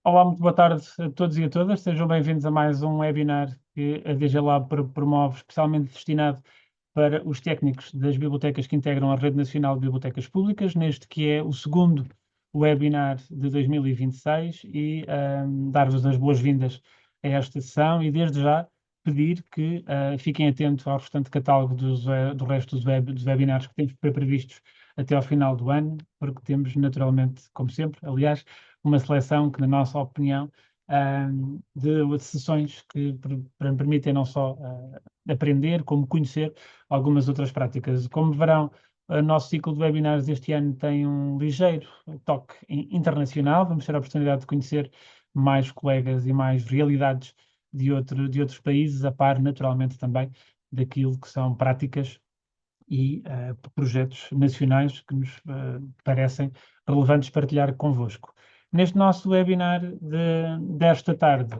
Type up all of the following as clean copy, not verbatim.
Olá, muito boa tarde a todos e a todas. Sejam bem-vindos a mais um webinar que a DG Lab promove, especialmente destinado para os técnicos das bibliotecas que integram a Rede Nacional de Bibliotecas Públicas, neste que é o segundo webinar de 2026 e dar-vos as boas-vindas a esta sessão e desde já pedir que fiquem atentos ao restante catálogo do resto dos webinars que temos previstos até ao final do ano, porque temos naturalmente, como sempre, aliás, uma seleção que, na nossa opinião, de sessões que permitem não só aprender, como conhecer algumas outras práticas. Como verão, o nosso ciclo de webinars deste ano tem um ligeiro toque internacional. Vamos ter a oportunidade de conhecer mais colegas e mais realidades de outros países, a par, naturalmente, também daquilo que são práticas e projetos nacionais que nos parecem relevantes partilhar convosco. Neste nosso webinar desta tarde,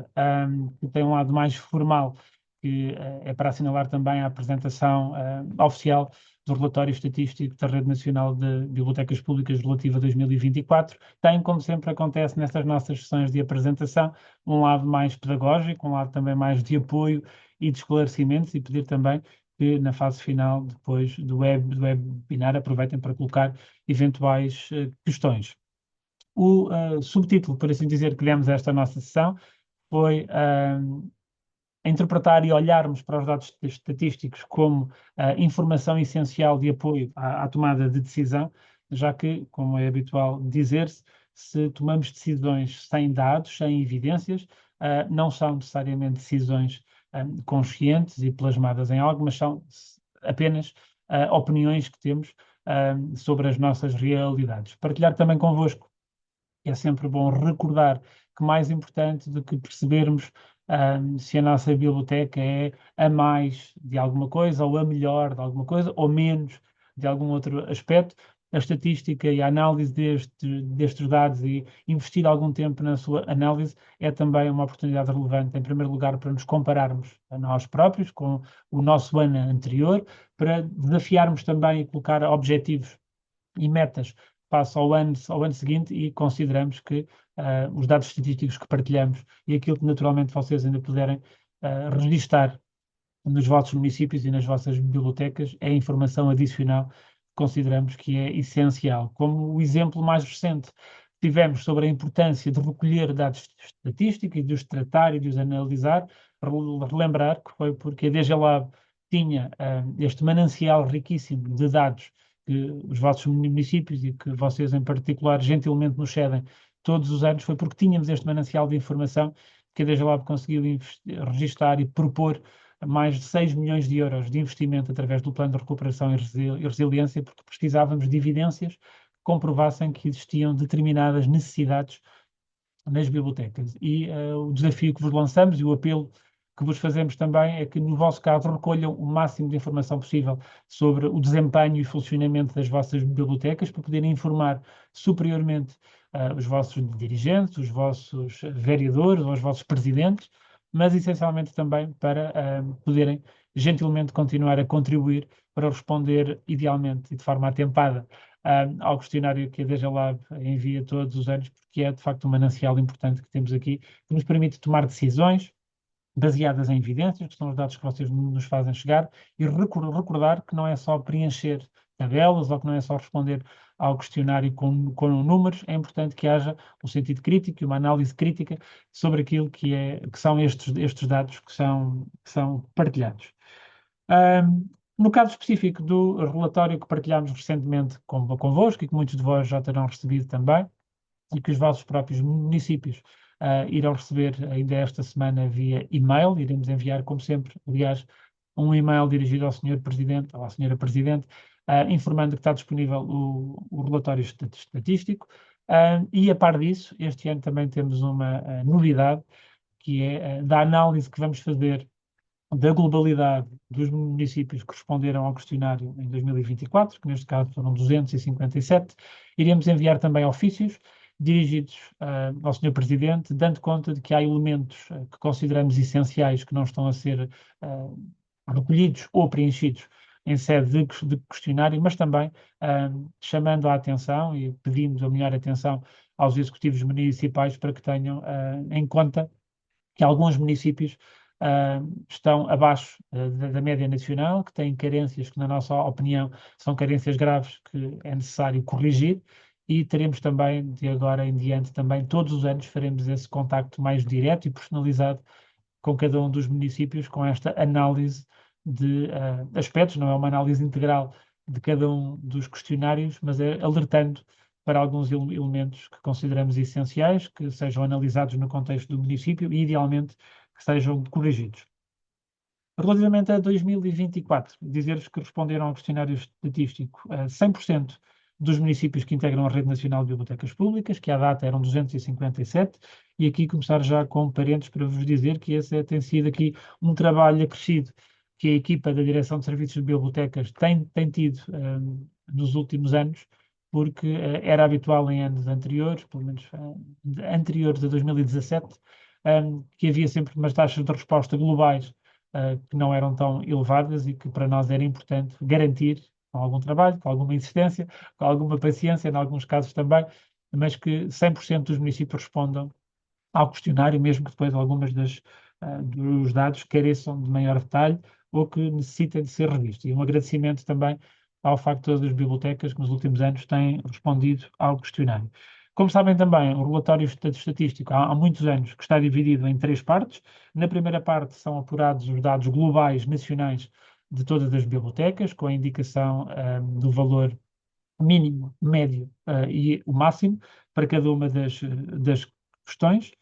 que tem um lado mais formal, que é para assinalar também a apresentação oficial do relatório estatístico da Rede Nacional de Bibliotecas Públicas relativa a 2024, tem, como sempre acontece nestas nossas sessões de apresentação, um lado mais pedagógico, um lado também mais de apoio e de esclarecimentos, e pedir também que na fase final, depois do webinar, aproveitem para colocar eventuais questões. O subtítulo, por assim dizer, que demos a esta nossa sessão foi interpretar e olharmos para os dados estatísticos como informação essencial de apoio à tomada de decisão, já que, como é habitual dizer-se, se tomamos decisões sem dados, sem evidências, não são necessariamente decisões conscientes e plasmadas em algo, mas são apenas opiniões que temos sobre as nossas realidades. Partilhar também convosco é sempre bom recordar que mais importante do que percebermos se a nossa biblioteca é a mais de alguma coisa, ou a melhor de alguma coisa, ou menos de algum outro aspecto, a estatística e a análise destes dados e investir algum tempo na sua análise é também uma oportunidade relevante, em primeiro lugar, para nos compararmos a nós próprios com o nosso ano anterior, para desafiarmos também e colocar objetivos e metas face ao ano seguinte e consideramos que os dados estatísticos que partilhamos e aquilo que naturalmente vocês ainda puderem registar nos vossos municípios e nas vossas bibliotecas é informação adicional que consideramos que é essencial. Como o exemplo mais recente tivemos sobre a importância de recolher dados estatísticos e de os tratar e de os analisar, relembrar que foi porque a DG Lab tinha este manancial riquíssimo de dados que os vossos municípios e que vocês em particular gentilmente nos cedem todos os anos, foi porque tínhamos este manancial de informação que a DG Lab conseguiu registar e propor mais de 6 milhões de euros de investimento através do Plano de Recuperação e Resiliência, porque precisávamos de evidências que comprovassem que existiam determinadas necessidades nas bibliotecas. E o desafio que vos lançamos e o apelo que vos fazemos também é que, no vosso caso, recolham o máximo de informação possível sobre o desempenho e funcionamento das vossas bibliotecas para poderem informar superiormente os vossos dirigentes, os vossos vereadores ou os vossos presidentes, mas essencialmente também para poderem gentilmente continuar a contribuir para responder idealmente e de forma atempada ao questionário que a DG Lab envia todos os anos, porque é de facto um manancial importante que temos aqui, que nos permite tomar decisões baseadas em evidências, que são os dados que vocês nos fazem chegar, e recordar que não é só preencher tabelas ou que não é só responder ao questionário com números, é importante que haja um sentido crítico e uma análise crítica sobre aquilo que são estes dados que são partilhados. No caso específico do relatório que partilhámos recentemente convosco e que muitos de vós já terão recebido também, e que os vossos próprios municípios irão receber ainda esta semana via e-mail. Iremos enviar, como sempre, aliás, um e-mail dirigido ao Senhor Presidente ou à Senhora Presidente, informando que está disponível o relatório estatístico. E a par disso, este ano também temos uma novidade, que é da análise que vamos fazer da globalidade dos municípios que responderam ao questionário em 2024, que neste caso foram 257, iremos enviar também ofícios dirigidos ao Sr. Presidente, dando conta de que há elementos que consideramos essenciais que não estão a ser recolhidos ou preenchidos em sede de questionário, mas também chamando a atenção e pedindo a melhor atenção aos executivos municipais para que tenham em conta que alguns municípios estão abaixo da média nacional, que têm carências que, na nossa opinião, são carências graves que é necessário corrigir, e teremos também, de agora em diante, também todos os anos faremos esse contacto mais direto e personalizado com cada um dos municípios, com esta análise de aspectos, não é uma análise integral de cada um dos questionários, mas é alertando para alguns elementos que consideramos essenciais, que sejam analisados no contexto do município e, idealmente, que sejam corrigidos. Relativamente a 2024, dizer-vos que responderam ao questionário estatístico 100% dos municípios que integram a Rede Nacional de Bibliotecas Públicas, que à data eram 257, e aqui começar já com parênteses para vos dizer que esse tem sido aqui um trabalho acrescido que a equipa da Direção de Serviços de Bibliotecas tem tido nos últimos anos, porque era habitual em anos anteriores, pelo menos anteriores a 2017, que havia sempre umas taxas de resposta globais que não eram tão elevadas e que para nós era importante garantir, com algum trabalho, com alguma insistência, com alguma paciência, em alguns casos também, mas que 100% dos municípios respondam ao questionário, mesmo que depois algumas dos dados careçam de maior detalhe ou que necessitem de ser revistos. E um agradecimento também ao facto de todas as bibliotecas que nos últimos anos têm respondido ao questionário. Como sabem também, o relatório estatístico há muitos anos que está dividido em 3 partes. Na primeira parte são apurados os dados globais nacionais de todas as bibliotecas, com a indicação do valor mínimo, médio e o máximo para cada uma das questões.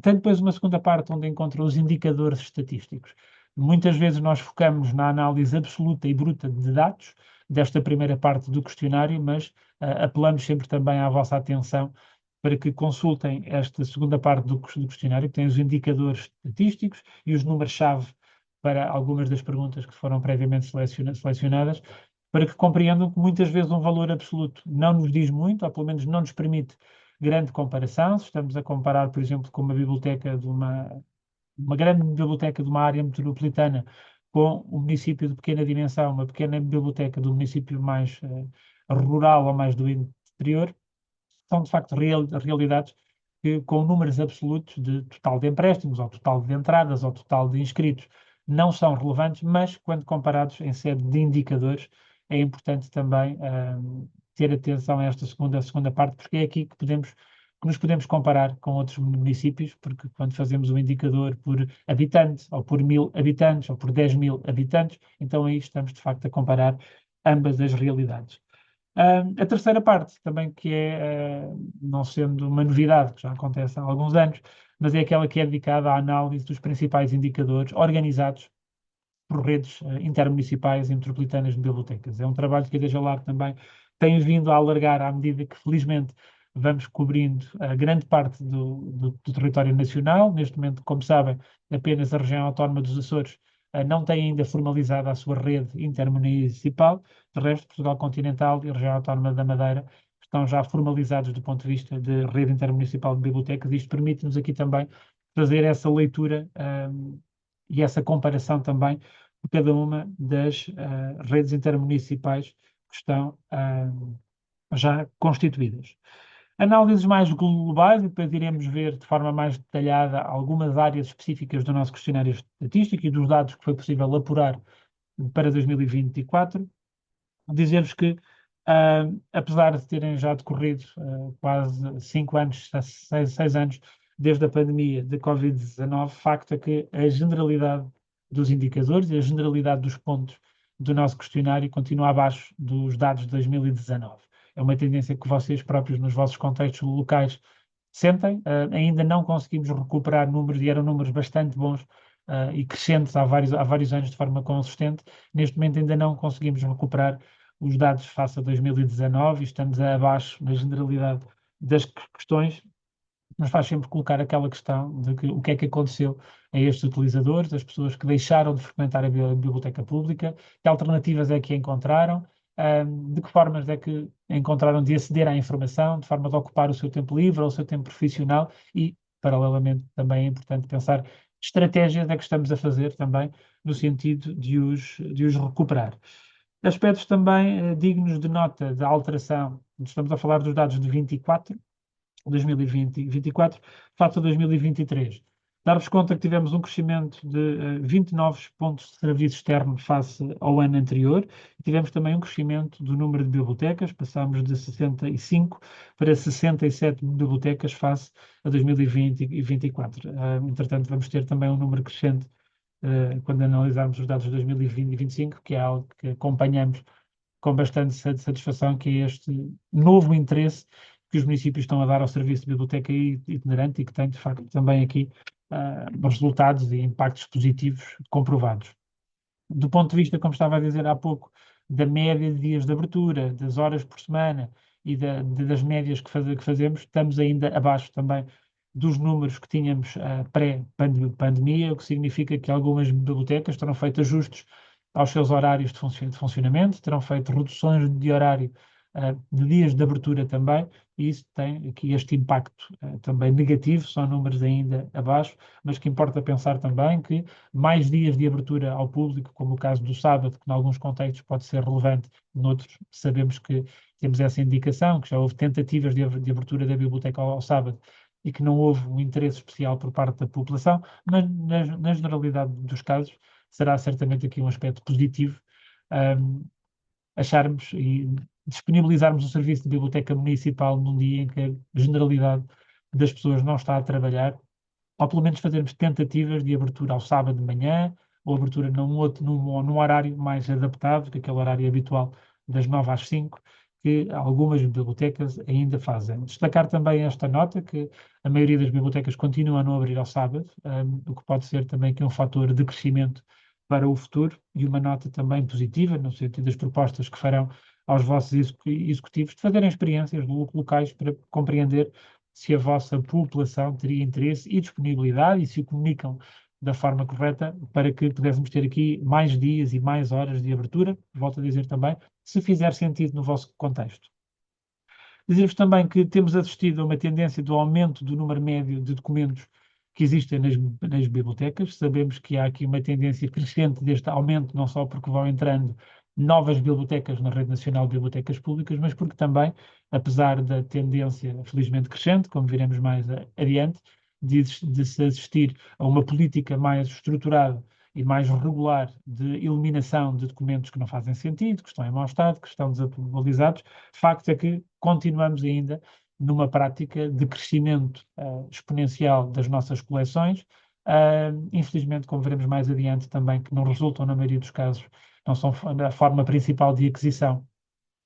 Tem depois uma segunda parte onde encontra os indicadores estatísticos. Muitas vezes nós focamos na análise absoluta e bruta de dados desta primeira parte do questionário, mas apelamos sempre também à vossa atenção para que consultem esta segunda parte do questionário, que tem os indicadores estatísticos e os números-chave para algumas das perguntas que foram previamente selecionadas, para que compreendam que muitas vezes um valor absoluto não nos diz muito, ou pelo menos não nos permite grande comparação. Se estamos a comparar, por exemplo, com uma biblioteca de uma grande biblioteca de uma área metropolitana com um município de pequena dimensão, uma pequena biblioteca do município mais rural ou mais do interior, são de facto realidades que, com números absolutos de total de empréstimos, ou total de entradas, ou total de inscritos, não são relevantes, mas quando comparados em sede de indicadores, é importante também ter atenção a esta segunda parte, porque é aqui que nos podemos comparar com outros municípios, porque quando fazemos um indicador por habitante, ou por 1000 habitantes, ou por 10.000 habitantes, então aí estamos de facto a comparar ambas as realidades. A terceira parte, também que é, não sendo uma novidade, que já acontece há alguns anos, mas é aquela que é dedicada à análise dos principais indicadores organizados por redes intermunicipais e metropolitanas de bibliotecas. É um trabalho que a DGLAR também tem vindo a alargar à medida que, felizmente, vamos cobrindo grande parte do território nacional. Neste momento, como sabem, apenas a região autónoma dos Açores não tem ainda formalizado a sua rede intermunicipal. De resto, Portugal continental e a região autónoma da Madeira estão já formalizados do ponto de vista de rede intermunicipal de bibliotecas. Isto permite-nos aqui também fazer essa leitura e essa comparação também por cada uma das redes intermunicipais que estão já constituídas. Análises mais globais, e depois iremos ver de forma mais detalhada algumas áreas específicas do nosso questionário estatístico e dos dados que foi possível apurar para 2024. Dizer-vos que, apesar de terem já decorrido quase 5 anos, 6 anos, desde a pandemia de Covid-19, facto é que a generalidade dos indicadores e a generalidade dos pontos do nosso questionário continua abaixo dos dados de 2019. É uma tendência que vocês próprios, nos vossos contextos locais, sentem. Ainda não conseguimos recuperar números, e eram números bastante bons e crescentes há vários anos de forma consistente. Neste momento ainda não conseguimos recuperar os dados face a 2019 e estamos abaixo na generalidade das questões. Nos faz sempre colocar aquela questão de que, o que é que aconteceu a estes utilizadores, as pessoas que deixaram de frequentar a biblioteca pública, que alternativas é que encontraram, de que formas é que encontraram de aceder à informação, de forma de ocupar o seu tempo livre ou o seu tempo profissional e, paralelamente, também é importante pensar que estratégias é que estamos a fazer também no sentido de os recuperar. Aspectos também dignos de nota de alteração. Estamos a falar dos dados de 2020 e 24, face a 2023. Dar-vos conta que tivemos um crescimento de 20 novos pontos de serviço externo face ao ano anterior. Tivemos também um crescimento do número de bibliotecas, passámos de 65 para 67 bibliotecas face a 2020 e 2024. Entretanto, vamos ter também um número crescente quando analisarmos os dados de 2020 e 2025, que é algo que acompanhamos com bastante satisfação, que é este novo interesse que os municípios estão a dar ao serviço de biblioteca itinerante e que tem, de facto, também aqui resultados e impactos positivos comprovados. Do ponto de vista, como estava a dizer há pouco, da média de dias de abertura, das horas por semana e das médias que fazemos, estamos ainda abaixo também dos números que tínhamos pré-pandemia, o que significa que algumas bibliotecas terão feito ajustes aos seus horários de funcionamento, terão feito reduções de horário de dias de abertura também, e isso tem aqui este impacto também negativo, são números ainda abaixo, mas que importa pensar também que mais dias de abertura ao público, como o caso do sábado, que em alguns contextos pode ser relevante, noutros sabemos que temos essa indicação, que já houve tentativas de abertura da biblioteca ao sábado e que não houve um interesse especial por parte da população, mas na generalidade dos casos será certamente aqui um aspecto positivo acharmos e disponibilizarmos o serviço de biblioteca municipal num dia em que a generalidade das pessoas não está a trabalhar, ou pelo menos fazermos tentativas de abertura ao sábado de manhã, ou abertura num horário mais adaptado, que aquele horário habitual das 9 às 5, que algumas bibliotecas ainda fazem. Destacar também esta nota, que a maioria das bibliotecas continua a não abrir ao sábado, o que pode ser também aqui um fator de crescimento para o futuro, e uma nota também positiva, no sentido das propostas que farão aos vossos executivos de fazerem experiências locais para compreender se a vossa população teria interesse e disponibilidade e se o comunicam da forma correta para que pudéssemos ter aqui mais dias e mais horas de abertura, volto a dizer também, se fizer sentido no vosso contexto. Dizer-vos também que temos assistido a uma tendência do aumento do número médio de documentos que existem nas bibliotecas. Sabemos que há aqui uma tendência crescente deste aumento, não só porque vão entrando novas bibliotecas na Rede Nacional de Bibliotecas Públicas, mas porque também, apesar da tendência felizmente crescente, como veremos mais adiante, de se assistir a uma política mais estruturada e mais regular de eliminação de documentos que não fazem sentido, que estão em mau estado, que estão desatualizados, facto é que continuamos ainda numa prática de crescimento exponencial das nossas coleções. Infelizmente, como veremos mais adiante também, que não resultam, na maioria dos casos, não são a forma principal de aquisição,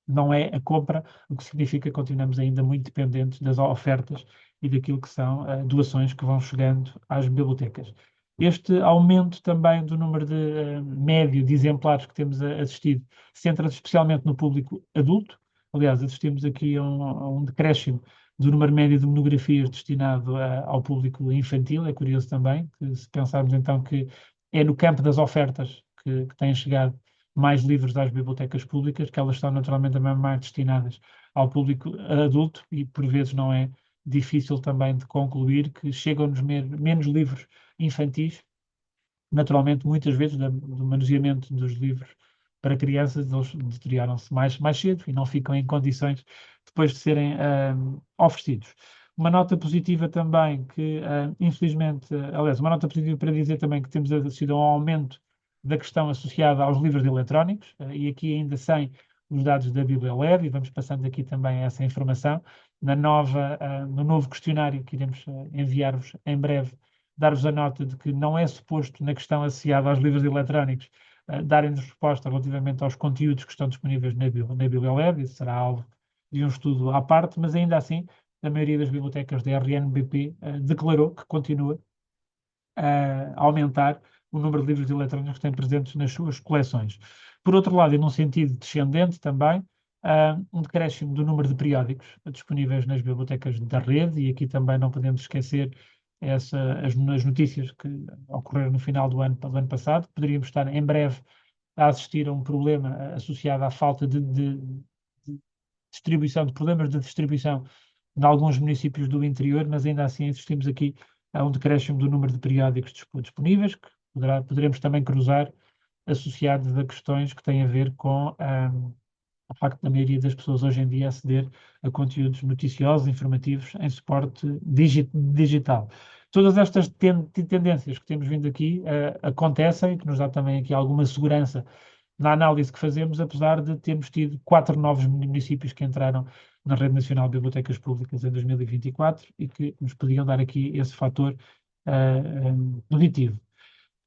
não é a compra, o que significa que continuamos ainda muito dependentes das ofertas e daquilo que são doações que vão chegando às bibliotecas. Este aumento também do número de médio de exemplares que temos assistido centra-se especialmente no público adulto. Aliás, assistimos aqui a um decréscimo do número médio de monografias destinado ao público infantil. É curioso também, que se pensarmos então que é no campo das ofertas que têm chegado mais livros às bibliotecas públicas, que elas estão naturalmente também mais destinadas ao público adulto e por vezes não é difícil também de concluir que chegam-nos menos livros infantis. Naturalmente, muitas vezes, do manuseamento dos livros para crianças, eles deterioram-se mais cedo e não ficam em condições depois de serem oferecidos. Uma nota positiva também que, infelizmente, aliás, uma nota positiva para dizer também que temos assistido a um aumento da questão associada aos livros eletrónicos, e aqui ainda sem os dados da BiblioLab, e vamos passando aqui também essa informação, no novo questionário que iremos enviar-vos em breve, dar-vos a nota de que não é suposto, na questão associada aos livros eletrónicos, darem-nos resposta relativamente aos conteúdos que estão disponíveis na BiblioLab, isso será alvo de um estudo à parte, mas ainda assim, a maioria das bibliotecas da RNBP declarou que continua a aumentar o número de livros eletrónicos que têm presentes nas suas coleções. Por outro lado, e num sentido descendente também, um decréscimo do número de periódicos disponíveis nas bibliotecas da rede, e aqui também não podemos esquecer as notícias que ocorreram no final do ano passado. Poderíamos estar em breve a assistir a um problema associado à falta de distribuição, de problemas de distribuição em alguns municípios do interior, mas ainda assim assistimos aqui a um decréscimo do número de periódicos disponíveis, que poderemos também cruzar associados a questões que têm a ver com o facto da maioria das pessoas hoje em dia aceder a conteúdos noticiosos, informativos, em suporte digital. Todas estas tendências que temos vindo aqui acontecem, que nos dá também aqui alguma segurança na análise que fazemos, apesar de termos tido 4 novos municípios que entraram na Rede Nacional de Bibliotecas Públicas em 2024 e que nos podiam dar aqui esse fator positivo.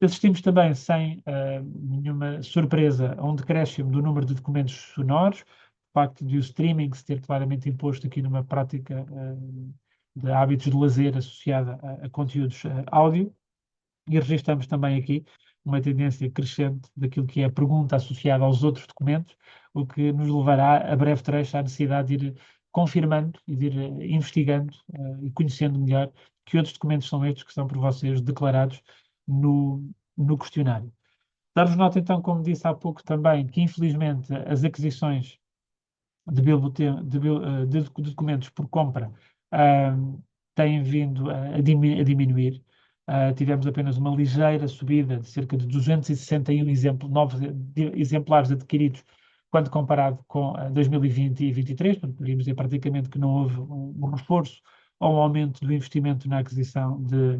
Assistimos também, sem nenhuma surpresa, a um decréscimo do número de documentos sonoros, o facto de o streaming se ter claramente imposto aqui numa prática de hábitos de lazer associada a conteúdos áudio, e registramos também aqui uma tendência crescente daquilo que é a pergunta associada aos outros documentos, o que nos levará a breve trecho à necessidade de ir confirmando e de ir investigando e conhecendo melhor que outros documentos são estes que são por vocês declarados no questionário. Dar-vos nota, então, como disse há pouco também, que infelizmente as aquisições de documentos por compra têm vindo a diminuir. Tivemos apenas uma ligeira subida de cerca de 261 novos exemplares adquiridos quando comparado com 2020 e 2023, portanto, podemos dizer praticamente que não houve um reforço ou um aumento do investimento na aquisição de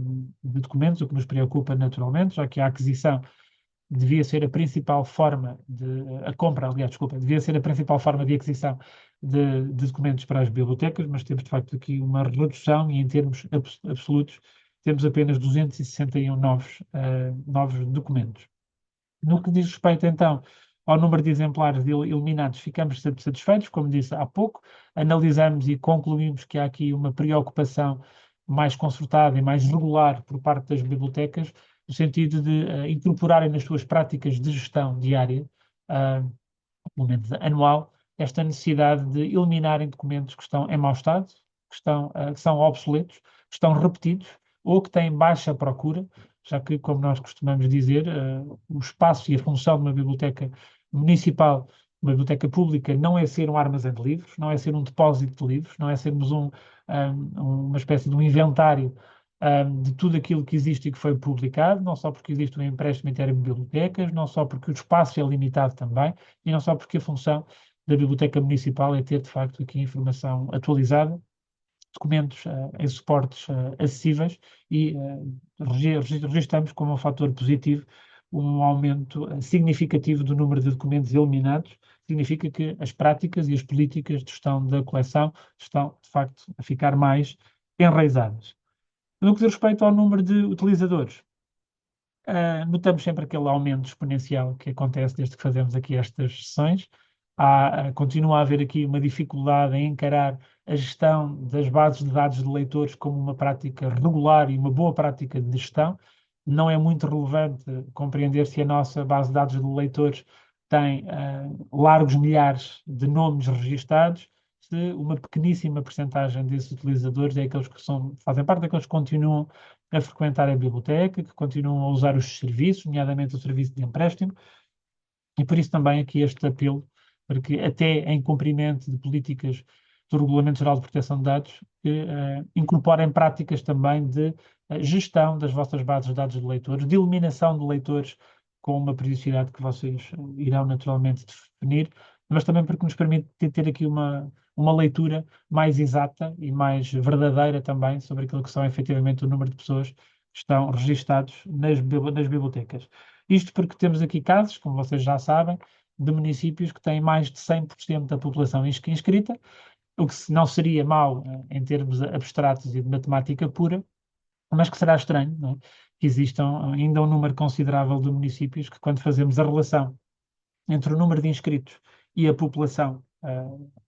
documentos, o que nos preocupa naturalmente, já que a aquisição devia ser a principal forma a compra, aliás, desculpa, devia ser a principal forma de aquisição de documentos para as bibliotecas, mas temos de facto aqui uma redução e em termos absolutos temos apenas 261 novos documentos. No que diz respeito então ao número de exemplares eliminados, ficamos satisfeitos, como disse há pouco, analisamos e concluímos que há aqui uma preocupação mais concertada e mais regular por parte das bibliotecas, no sentido de incorporarem nas suas práticas de gestão diária, pelo menos anual, esta necessidade de eliminarem documentos que estão em mau estado, que são obsoletos, que estão repetidos ou que têm baixa procura, já que, como nós costumamos dizer, o espaço e a função de uma biblioteca municipal, uma biblioteca pública, não é ser um armazém de livros, não é ser um depósito de livros, não é sermos uma espécie de um inventário de tudo aquilo que existe e que foi publicado, não só porque existe um empréstimo interno de bibliotecas, não só porque o espaço é limitado também, e não só porque a função da Biblioteca Municipal é ter, de facto, aqui informação atualizada, documentos em suportes acessíveis e registramos como um fator positivo um aumento significativo do número de documentos eliminados. Significa que as práticas e as políticas de gestão da coleção estão, de facto, a ficar mais enraizadas. No que diz respeito ao número de utilizadores, notamos sempre aquele aumento exponencial que acontece desde que fazemos aqui estas sessões. Continua a haver aqui uma dificuldade em encarar a gestão das bases de dados de leitores como uma prática regular e uma boa prática de gestão. Não é muito relevante compreender se a nossa base de dados de leitores tem largos milhares de nomes registados, se uma pequeníssima percentagem desses utilizadores é aqueles que fazem parte daqueles que continuam a frequentar a biblioteca, que continuam a usar os serviços, nomeadamente o serviço de empréstimo, e por isso também aqui este apelo para que até em cumprimento de políticas do Regulamento Geral de Proteção de Dados, que incorporem práticas também de gestão das vossas bases de dados de leitores, de eliminação de leitores com uma periodicidade que vocês irão naturalmente definir, mas também porque nos permite ter aqui uma leitura mais exata e mais verdadeira também sobre aquilo que são efetivamente o número de pessoas que estão registados nas bibliotecas. Isto porque temos aqui casos, como vocês já sabem, de municípios que têm mais de 100% da população inscrita, o que não seria mau em termos abstratos e de matemática pura, mas que será estranho, não é? Que existam ainda um número considerável de municípios que, quando fazemos a relação entre o número de inscritos e a população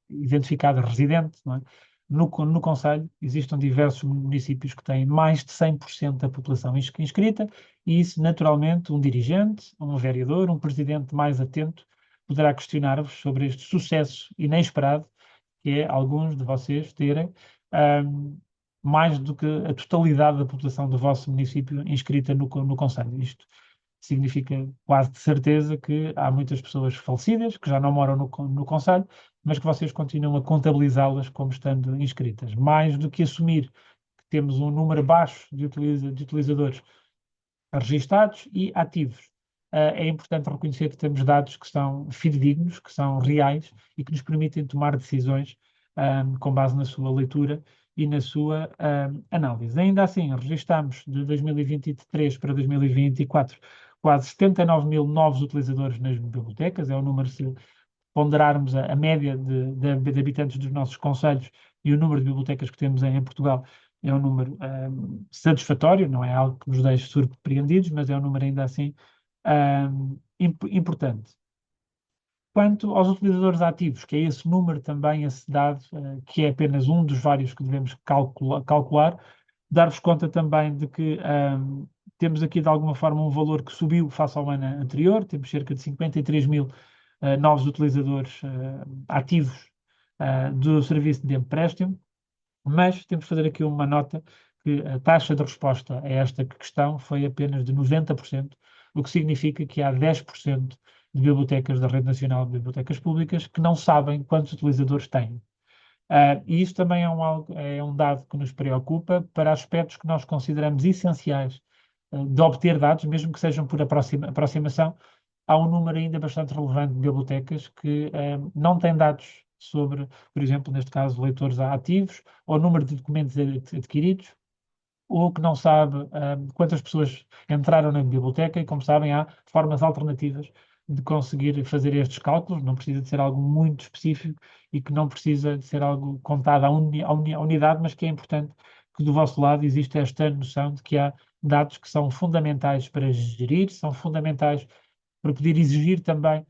identificada residente, não é? No concelho existem diversos municípios que têm mais de 100% da população inscrita e isso, naturalmente, um dirigente, um vereador, um presidente mais atento poderá questionar-vos sobre este sucesso inesperado que é alguns de vocês terem mais do que a totalidade da população do vosso município inscrita no concelho. Isto significa quase de certeza que há muitas pessoas falecidas, que já não moram no concelho, mas que vocês continuam a contabilizá-las como estando inscritas. Mais do que assumir que temos um número baixo de utilizadores registados e ativos. é importante reconhecer que temos dados que são fidedignos, que são reais e que nos permitem tomar decisões com base na sua leitura e na sua análise. Ainda assim, registamos de 2023 para 2024 quase 79 mil novos utilizadores nas bibliotecas, é o número, se ponderarmos a média de habitantes dos nossos concelhos e o número de bibliotecas que temos em Portugal, é um número satisfatório, não é algo que nos deixe surpreendidos, mas é um número ainda assim importante. Quanto aos utilizadores ativos, que é esse número também, esse dado, que é apenas um dos vários que devemos calcular, dar-vos conta também de que temos aqui de alguma forma um valor que subiu face ao ano anterior, temos cerca de 53 mil novos utilizadores ativos do serviço de empréstimo, mas temos que fazer aqui uma nota que a taxa de resposta a esta questão foi apenas de 90%, o que significa que há 10% de bibliotecas da Rede Nacional de Bibliotecas Públicas que não sabem quantos utilizadores têm. E isso também é um dado que nos preocupa para aspectos que nós consideramos essenciais de obter dados, mesmo que sejam por aproximação. Há um número ainda bastante relevante de bibliotecas que não têm dados sobre, por exemplo, neste caso, leitores ativos, ou número de documentos adquiridos, ou que não sabe quantas pessoas entraram na biblioteca, e como sabem, há formas alternativas de conseguir fazer estes cálculos, não precisa de ser algo muito específico e que não precisa de ser algo contado à unidade, mas que é importante que do vosso lado exista esta noção de que há dados que são fundamentais para gerir, são fundamentais para poder exigir também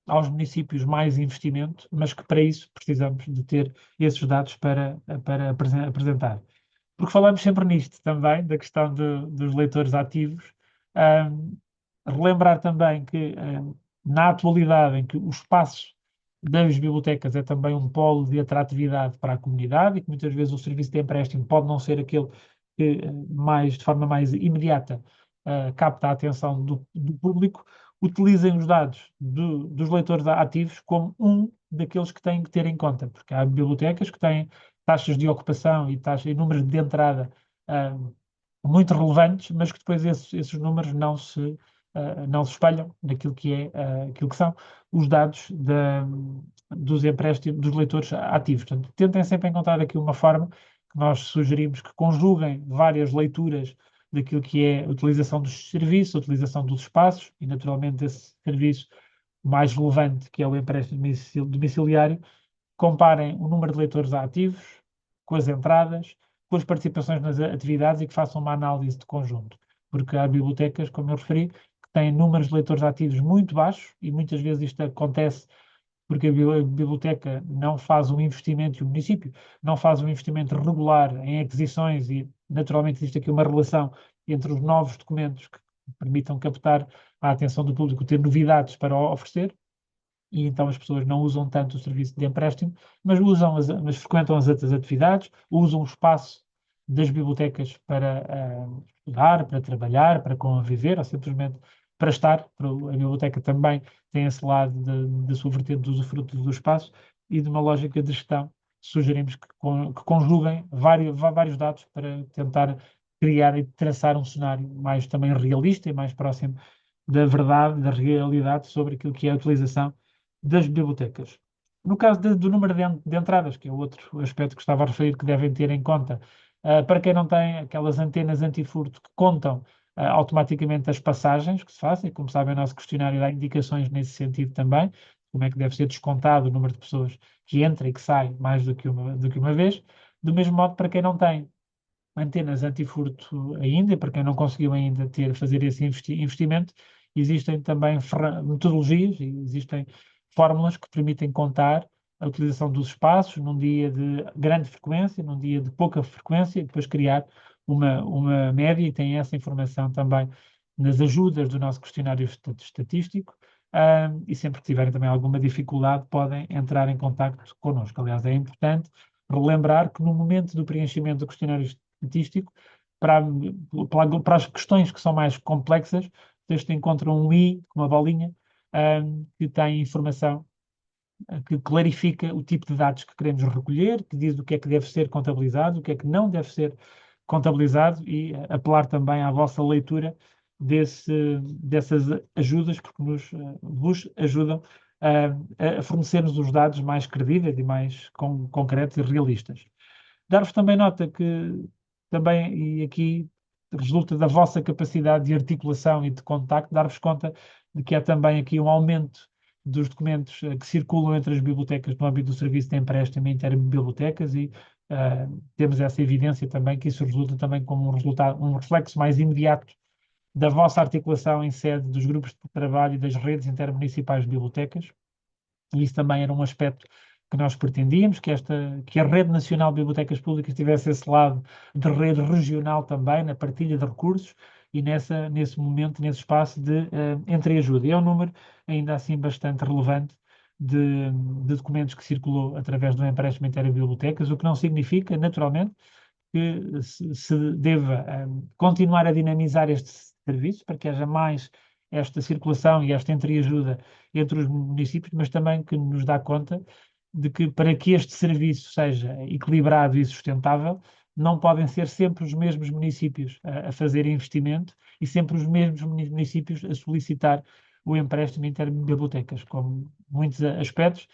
aos municípios mais investimento, mas que para isso precisamos de ter esses dados para apresentar. Porque falamos sempre nisto também, da questão dos leitores ativos. Um, Relembrar também que, na atualidade, em que o espaço das bibliotecas é também um polo de atratividade para a comunidade e que muitas vezes o serviço de empréstimo pode não ser aquele que, de forma mais imediata, capta a atenção do público, utilizem os dados dos leitores ativos como um daqueles que têm que ter em conta, porque há bibliotecas que têm taxas de ocupação e números de entrada muito relevantes, mas que depois esses números não se espelham naquilo que é aquilo que são os dados dos empréstimos dos leitores ativos. Portanto, tentem sempre encontrar aqui uma forma que nós sugerimos que conjuguem várias leituras daquilo que é a utilização dos serviços, a utilização dos espaços e, naturalmente, esse serviço mais relevante, que é o empréstimo domiciliário, comparem o número de leitores ativos com as entradas, com as participações nas atividades e que façam uma análise de conjunto. Porque há bibliotecas, como eu referi, que têm números de leitores ativos muito baixos e muitas vezes isto acontece porque a biblioteca não faz um investimento, e o município não faz um investimento regular em aquisições e, naturalmente, existe aqui uma relação entre os novos documentos que permitam captar a atenção do público, ter novidades para oferecer, e então as pessoas não usam tanto o serviço de empréstimo, mas frequentam as outras atividades, usam o espaço das bibliotecas para estudar, para trabalhar, para conviver, ou simplesmente para estar. A biblioteca também tem esse lado da sua vertente do usufruto do espaço e de uma lógica de gestão. Sugerimos que conjuguem vários dados para tentar criar e traçar um cenário mais também realista e mais próximo da verdade, da realidade sobre aquilo que é a utilização das bibliotecas. No caso do número de entradas, que é outro aspecto que estava a referir que devem ter em conta, para quem não tem aquelas antenas antifurto que contam automaticamente as passagens que se fazem, como sabem, o nosso questionário dá indicações nesse sentido também, como é que deve ser descontado o número de pessoas que entra e que sai mais do que uma vez. Do mesmo modo, para quem não tem antenas antifurto ainda, para quem não conseguiu ainda fazer esse investimento, existem também metodologias, existem fórmulas que permitem contar a utilização dos espaços num dia de grande frequência, num dia de pouca frequência, e depois criar uma média, e tem essa informação também nas ajudas do nosso questionário estatístico, e sempre que tiverem também alguma dificuldade podem entrar em contacto connosco. Aliás, é importante relembrar que no momento do preenchimento do questionário estatístico, para as questões que são mais complexas, vocês encontram um i, com uma bolinha, que tem informação que clarifica o tipo de dados que queremos recolher, que diz o que é que deve ser contabilizado, o que é que não deve ser contabilizado e apelar também à vossa leitura dessas ajudas, porque vos ajudam a fornecer-nos os dados mais credíveis e mais concretos e realistas. Dar-vos também nota que também, e aqui resulta da vossa capacidade de articulação e de contacto, dar-vos conta de que há também aqui um aumento dos documentos que circulam entre as bibliotecas no âmbito do serviço de empréstimo interbibliotecas e temos essa evidência também que isso resulta também como um reflexo mais imediato da vossa articulação em sede dos grupos de trabalho e das redes intermunicipais de bibliotecas. E isso também era um aspecto que nós pretendíamos, que a Rede Nacional de Bibliotecas Públicas tivesse esse lado de rede regional também, na partilha de recursos e nesse momento, nesse espaço de entreajuda. E é um número ainda assim bastante relevante de documentos que circulou através do empréstimo interbibliotecas, o que não significa, naturalmente, que se deva continuar a dinamizar este serviço para que haja mais esta circulação e esta entreajuda entre os municípios, mas também que nos dá conta de que para que este serviço seja equilibrado e sustentável, não podem ser sempre os mesmos municípios a fazer investimento e sempre os mesmos municípios a solicitar o empréstimo interbibliotecas, com muitos aspectos.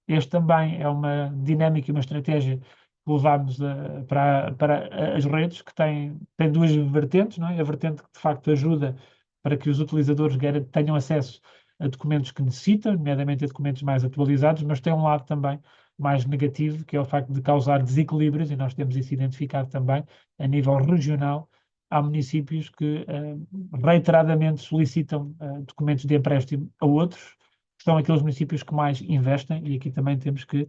Este também é uma dinâmica e uma estratégia que levámos para as redes, que tem duas vertentes, não é? A vertente que de facto ajuda para que os utilizadores tenham acesso a documentos que necessitam, nomeadamente a documentos mais atualizados, mas tem um lado também mais negativo, que é o facto de causar desequilíbrios, e nós temos isso identificado também a nível regional. Há municípios que reiteradamente solicitam documentos de empréstimo a outros, que são aqueles municípios que mais investem, e aqui também temos que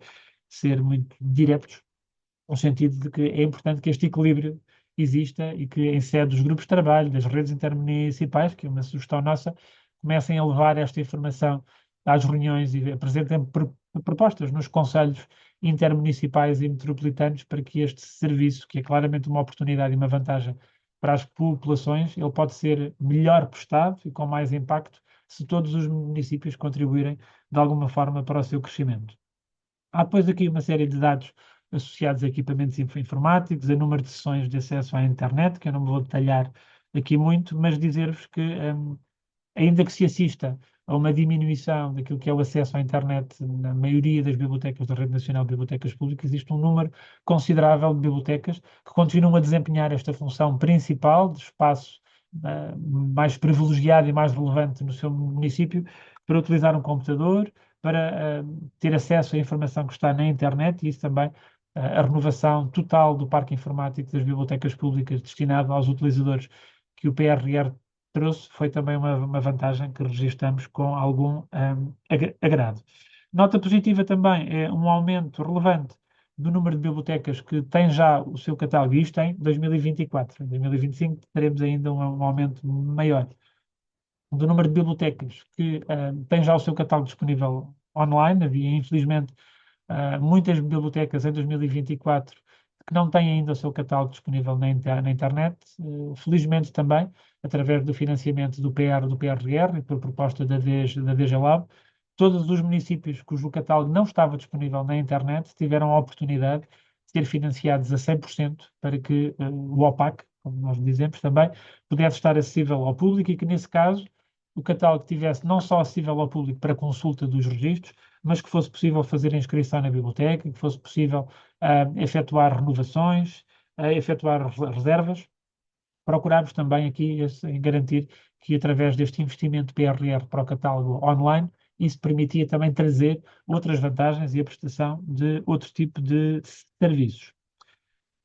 ser muito diretos, no sentido de que é importante que este equilíbrio exista e que em sede dos grupos de trabalho, das redes intermunicipais, que é uma sugestão nossa, comecem a levar esta informação às reuniões e apresentem propostas nos conselhos intermunicipais e metropolitanos para que este serviço, que é claramente uma oportunidade e uma vantagem para as populações, ele pode ser melhor prestado e com mais impacto se todos os municípios contribuírem de alguma forma para o seu crescimento. Há depois aqui uma série de dados associados a equipamentos informáticos, a número de sessões de acesso à internet, que eu não me vou detalhar aqui muito, mas dizer-vos que, ainda que se assista a uma diminuição daquilo que é o acesso à internet na maioria das bibliotecas da Rede Nacional de Bibliotecas Públicas, existe um número considerável de bibliotecas que continuam a desempenhar esta função principal de espaço mais privilegiado e mais relevante no seu município para utilizar um computador, para ter acesso à informação que está na internet e isso também a renovação total do parque informático das bibliotecas públicas destinado aos utilizadores que o PRR trouxe foi também uma vantagem que registramos com algum agrado. Nota positiva também é um aumento relevante do número de bibliotecas que têm já o seu catálogo, isto em 2024. Em 2025 teremos ainda um aumento maior do número de bibliotecas que têm já o seu catálogo disponível online. Havia, infelizmente, muitas bibliotecas em 2024 que não têm ainda o seu catálogo disponível na internet. Felizmente também, através do financiamento do PRR e por proposta da DG Lab, todos os municípios cujo catálogo não estava disponível na internet tiveram a oportunidade de ser financiados a 100% para que o OPAC, como nós dizemos também, pudesse estar acessível ao público e que, nesse caso, o catálogo tivesse não só acessível ao público para consulta dos registros, mas que fosse possível fazer a inscrição na biblioteca, que fosse possível efetuar renovações, efetuar reservas. Procuramos também aqui garantir que, através deste investimento PRR para o catálogo online, isso permitia também trazer outras vantagens e a prestação de outro tipo de serviços.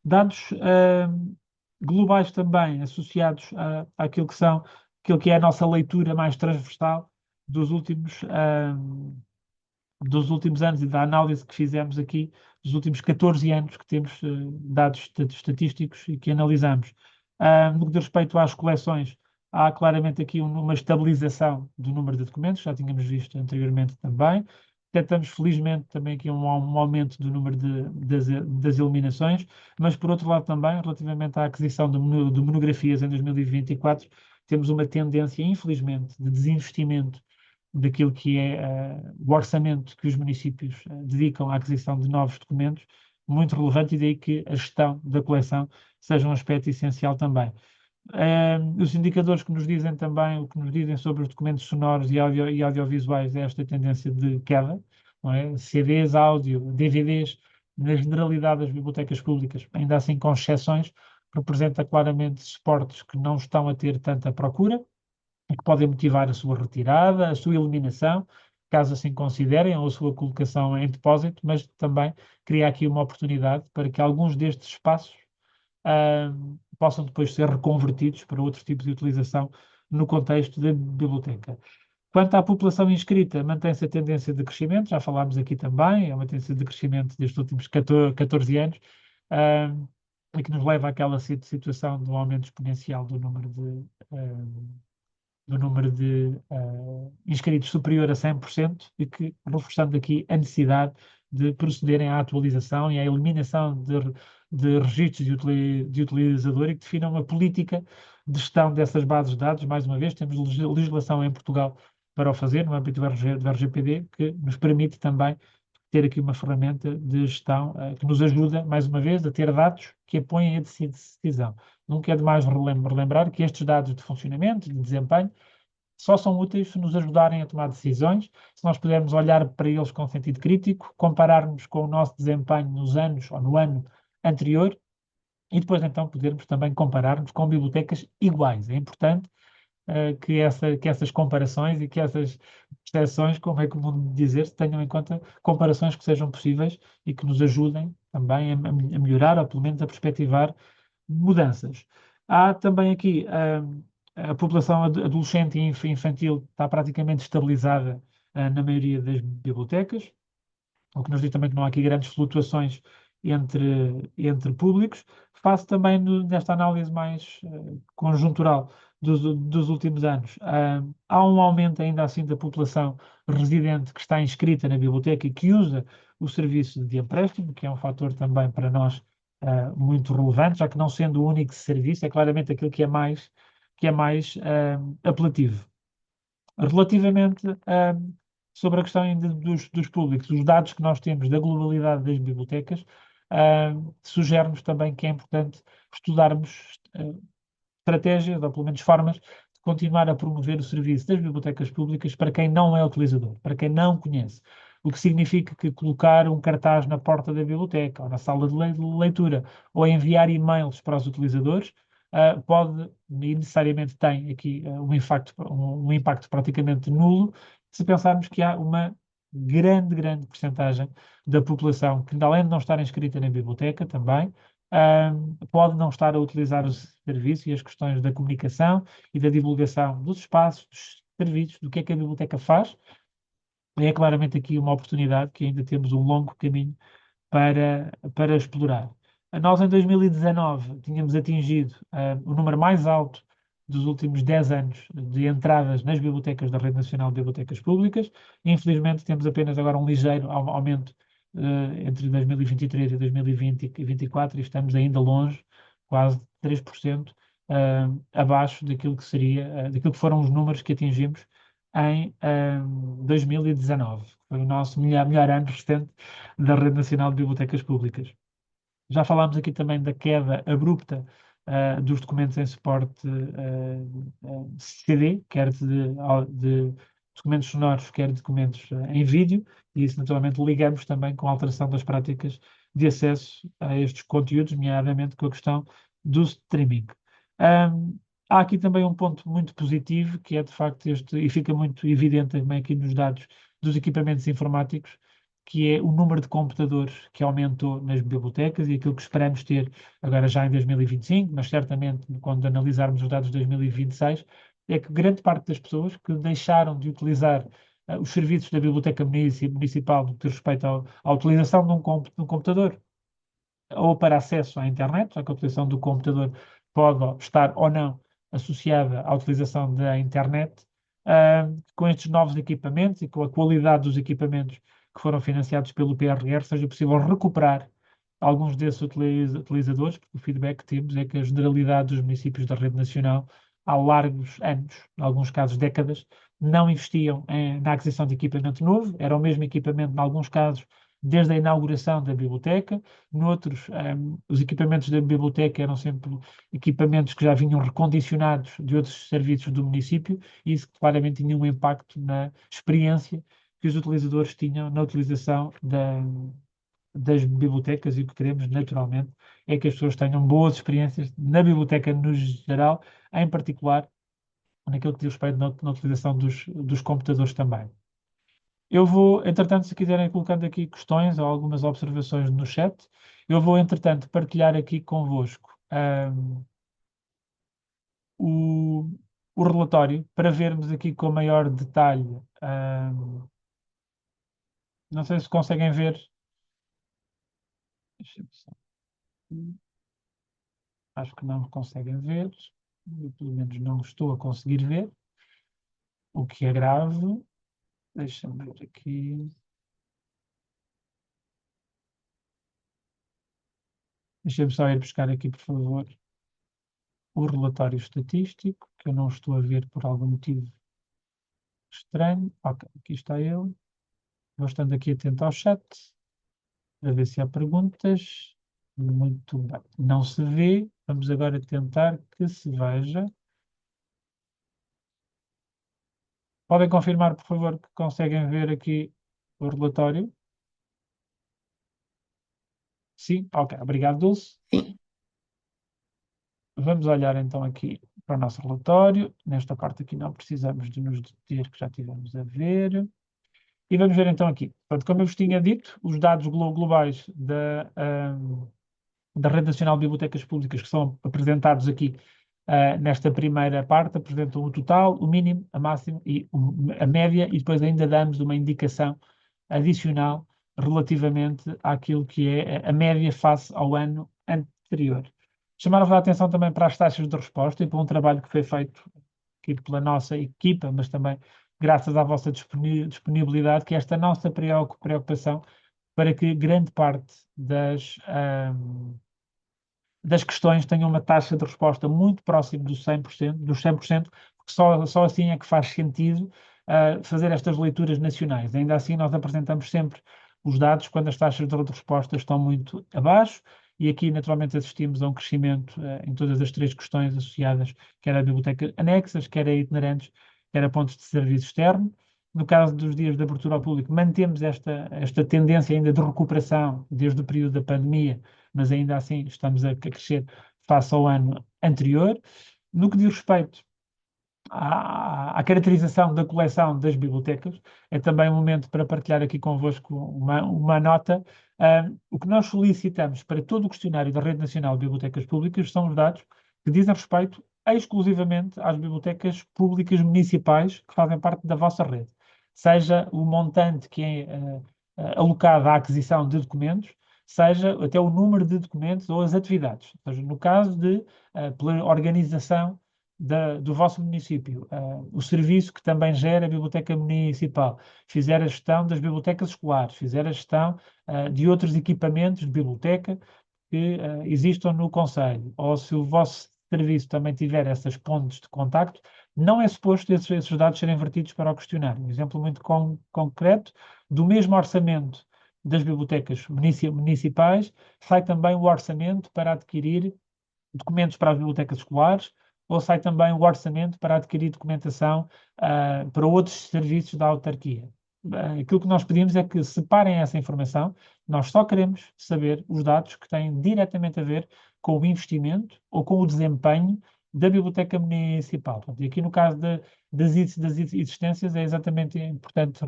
Dados globais também associados àquilo que é a nossa leitura mais transversal dos últimos anos e da análise que fizemos aqui dos últimos 14 anos que temos dados estatísticos e que analisamos. No que diz respeito às coleções, há claramente aqui uma estabilização do número de documentos, já tínhamos visto anteriormente também. Tentamos, felizmente, também aqui um aumento do número das eliminações, mas, por outro lado, também, relativamente à aquisição de monografias em 2024, temos uma tendência, infelizmente, de desinvestimento daquilo que é o orçamento que os municípios dedicam à aquisição de novos documentos, muito relevante, e daí que a gestão da coleção seja um aspecto essencial também. Os indicadores que nos dizem também, o que nos dizem sobre os documentos sonoros e audiovisuais é esta tendência de queda, não é? CDs, áudio, DVDs, na generalidade das bibliotecas públicas, ainda assim com exceções, representa claramente suportes que não estão a ter tanta procura e que podem motivar a sua retirada, a sua eliminação, caso assim considerem, ou a sua colocação em depósito, mas também cria aqui uma oportunidade para que alguns destes espaços possam depois ser reconvertidos para outro tipo de utilização no contexto da biblioteca. Quanto à população inscrita, mantém-se a tendência de crescimento, já falámos aqui também, é uma tendência de crescimento destes últimos 14 anos, e que nos leva àquela situação de um aumento exponencial do número de inscritos superior a 100% e que, reforçando aqui a necessidade de procederem à atualização e à eliminação de registros de utilizador e que definam uma política de gestão dessas bases de dados. Mais uma vez, temos legislação em Portugal para o fazer, no âmbito do RGPD, que nos permite também ter aqui uma ferramenta de gestão que nos ajuda, mais uma vez, a ter dados que apoiem a decisão. Nunca é demais relembrar que estes dados de funcionamento, de desempenho, só são úteis se nos ajudarem a tomar decisões, se nós pudermos olhar para eles com sentido crítico, compararmos com o nosso desempenho nos anos ou no ano anterior e depois então podermos também compararmos com bibliotecas iguais. É importante que essas comparações e que essas percepções, como é comum dizer, tenham em conta comparações que sejam possíveis e que nos ajudem também a melhorar ou pelo menos a perspectivar mudanças. Há também aqui a população adolescente e infantil está praticamente estabilizada na maioria das bibliotecas, o que nos diz também que não há aqui grandes flutuações entre públicos. Faço também nesta análise mais conjuntural dos últimos anos. Há um aumento ainda assim da população residente que está inscrita na biblioteca e que usa o serviço de empréstimo, que é um fator também para nós muito relevante, já que não sendo o único serviço, é claramente aquilo que é mais apelativo. Relativamente sobre a questão ainda dos públicos, os dados que nós temos da globalidade das bibliotecas, sugere-nos também que é importante estudarmos estratégias, ou pelo menos formas, de continuar a promover o serviço das bibliotecas públicas para quem não é utilizador, para quem não conhece. O que significa que colocar um cartaz na porta da biblioteca, ou na sala de leitura, ou enviar e-mails para os utilizadores, pode, e necessariamente tem aqui um impacto praticamente nulo, se pensarmos que há uma grande, grande percentagem da população que, além de não estar inscrita na biblioteca, também pode não estar a utilizar o serviço e as questões da comunicação e da divulgação dos espaços, dos serviços, do que é que a biblioteca faz. E é claramente aqui uma oportunidade que ainda temos um longo caminho para explorar. Nós, em 2019, tínhamos atingido o número mais alto dos últimos 10 anos de entradas nas bibliotecas da Rede Nacional de Bibliotecas Públicas. Infelizmente, temos apenas agora um ligeiro aumento entre 2023 e 2020 e 2024 e estamos ainda longe, quase 3%, abaixo daquilo que seria, daquilo que foram os números que atingimos em 2019. Foi o nosso melhor ano recente da Rede Nacional de Bibliotecas Públicas. Já falámos aqui também da queda abrupta dos documentos em suporte CD, quer de documentos sonoros, quer de documentos em vídeo, e isso naturalmente ligamos também com a alteração das práticas de acesso a estes conteúdos, nomeadamente com a questão do streaming. Há aqui também um ponto muito positivo, que é de facto e fica muito evidente também aqui nos dados dos equipamentos informáticos, que é o número de computadores que aumentou nas bibliotecas e aquilo que esperamos ter agora já em 2025, mas certamente quando analisarmos os dados de 2026, é que grande parte das pessoas que deixaram de utilizar os serviços da Biblioteca Municipal no que diz respeito à utilização de um computador ou para acesso à internet, já que a utilização do computador pode estar ou não associada à utilização da internet, com estes novos equipamentos e com a qualidade dos equipamentos que foram financiados pelo PRR, seja possível recuperar alguns desses utilizadores, porque o feedback que temos é que a generalidade dos municípios da rede nacional, há largos anos, em alguns casos décadas, não investiam na aquisição de equipamento novo, era o mesmo equipamento, em alguns casos, desde a inauguração da biblioteca. Noutros, os equipamentos da biblioteca eram sempre equipamentos que já vinham recondicionados de outros serviços do município, e isso claramente tinha um impacto na experiência que os utilizadores tinham na utilização das bibliotecas, e o que queremos, naturalmente, é que as pessoas tenham boas experiências na biblioteca no geral, em particular naquilo que diz respeito na utilização dos computadores também. Eu vou, entretanto, se quiserem colocando aqui questões ou algumas observações no chat, eu vou, entretanto, partilhar aqui convosco o, o relatório para vermos aqui com maior detalhe. Não sei se conseguem ver. Deixa-me só. Acho que não conseguem ver. Eu, pelo menos, não estou a conseguir ver, o que é grave. Deixa-me ver aqui. Deixa-me só ir buscar aqui, por favor, o relatório estatístico, que eu não estou a ver por algum motivo estranho. Ok, aqui está ele. Vou estando aqui atento ao chat, para ver se há perguntas. Muito bem. Não se vê. Vamos agora tentar que se veja. Podem confirmar, por favor, que conseguem ver aqui o relatório? Sim? Ok. Obrigado, Dulce. Sim. Vamos olhar então aqui para o nosso relatório. Nesta parte aqui não precisamos de nos deter, que já tivemos a ver. E vamos ver então aqui. Portanto, como eu vos tinha dito, os dados globais da Rede Nacional de Bibliotecas Públicas que são apresentados aqui nesta primeira parte apresentam o total, o mínimo, a máximo e a média, e depois ainda damos uma indicação adicional relativamente àquilo que é a média face ao ano anterior. Chamaram a atenção também para as taxas de resposta e para um trabalho que foi feito aqui pela nossa equipa, mas também graças à vossa disponibilidade, que é esta nossa preocupação para que grande parte das questões tenham uma taxa de resposta muito próxima dos 100%, porque só assim é que faz sentido fazer estas leituras nacionais. Ainda assim, nós apresentamos sempre os dados quando as taxas de resposta estão muito abaixo, e aqui, naturalmente, assistimos a um crescimento em todas as três questões associadas, quer a biblioteca anexas, quer a itinerantes, quer a pontos de serviço externo. No caso dos dias de abertura ao público, mantemos esta tendência ainda de recuperação desde o período da pandemia, mas ainda assim estamos a crescer face ao ano anterior. No que diz respeito à caracterização da coleção das bibliotecas, é também um momento para partilhar aqui convosco uma nota. O que nós solicitamos para todo o questionário da Rede Nacional de Bibliotecas Públicas são os dados que dizem respeito exclusivamente às bibliotecas públicas municipais que fazem parte da vossa rede. Seja o montante que é alocado à aquisição de documentos, seja até o número de documentos ou as atividades. Ou seja, no caso de, pela organização do vosso município, o serviço que também gera a Biblioteca Municipal, fizer a gestão das bibliotecas escolares, fizer a gestão de outros equipamentos de biblioteca que existam no Conselho, ou se o vosso serviço também tiver essas pontes de contacto, não é suposto esses dados serem vertidos para o questionário. Um exemplo muito concreto, do mesmo orçamento das bibliotecas municipais, sai também o orçamento para adquirir documentos para as bibliotecas escolares, ou sai também o orçamento para adquirir documentação para outros serviços da autarquia. Aquilo que nós pedimos é que separem essa informação. Nós só queremos saber os dados que têm diretamente a ver com o investimento ou com o desempenho da Biblioteca Municipal. E aqui no caso das existências é exatamente importante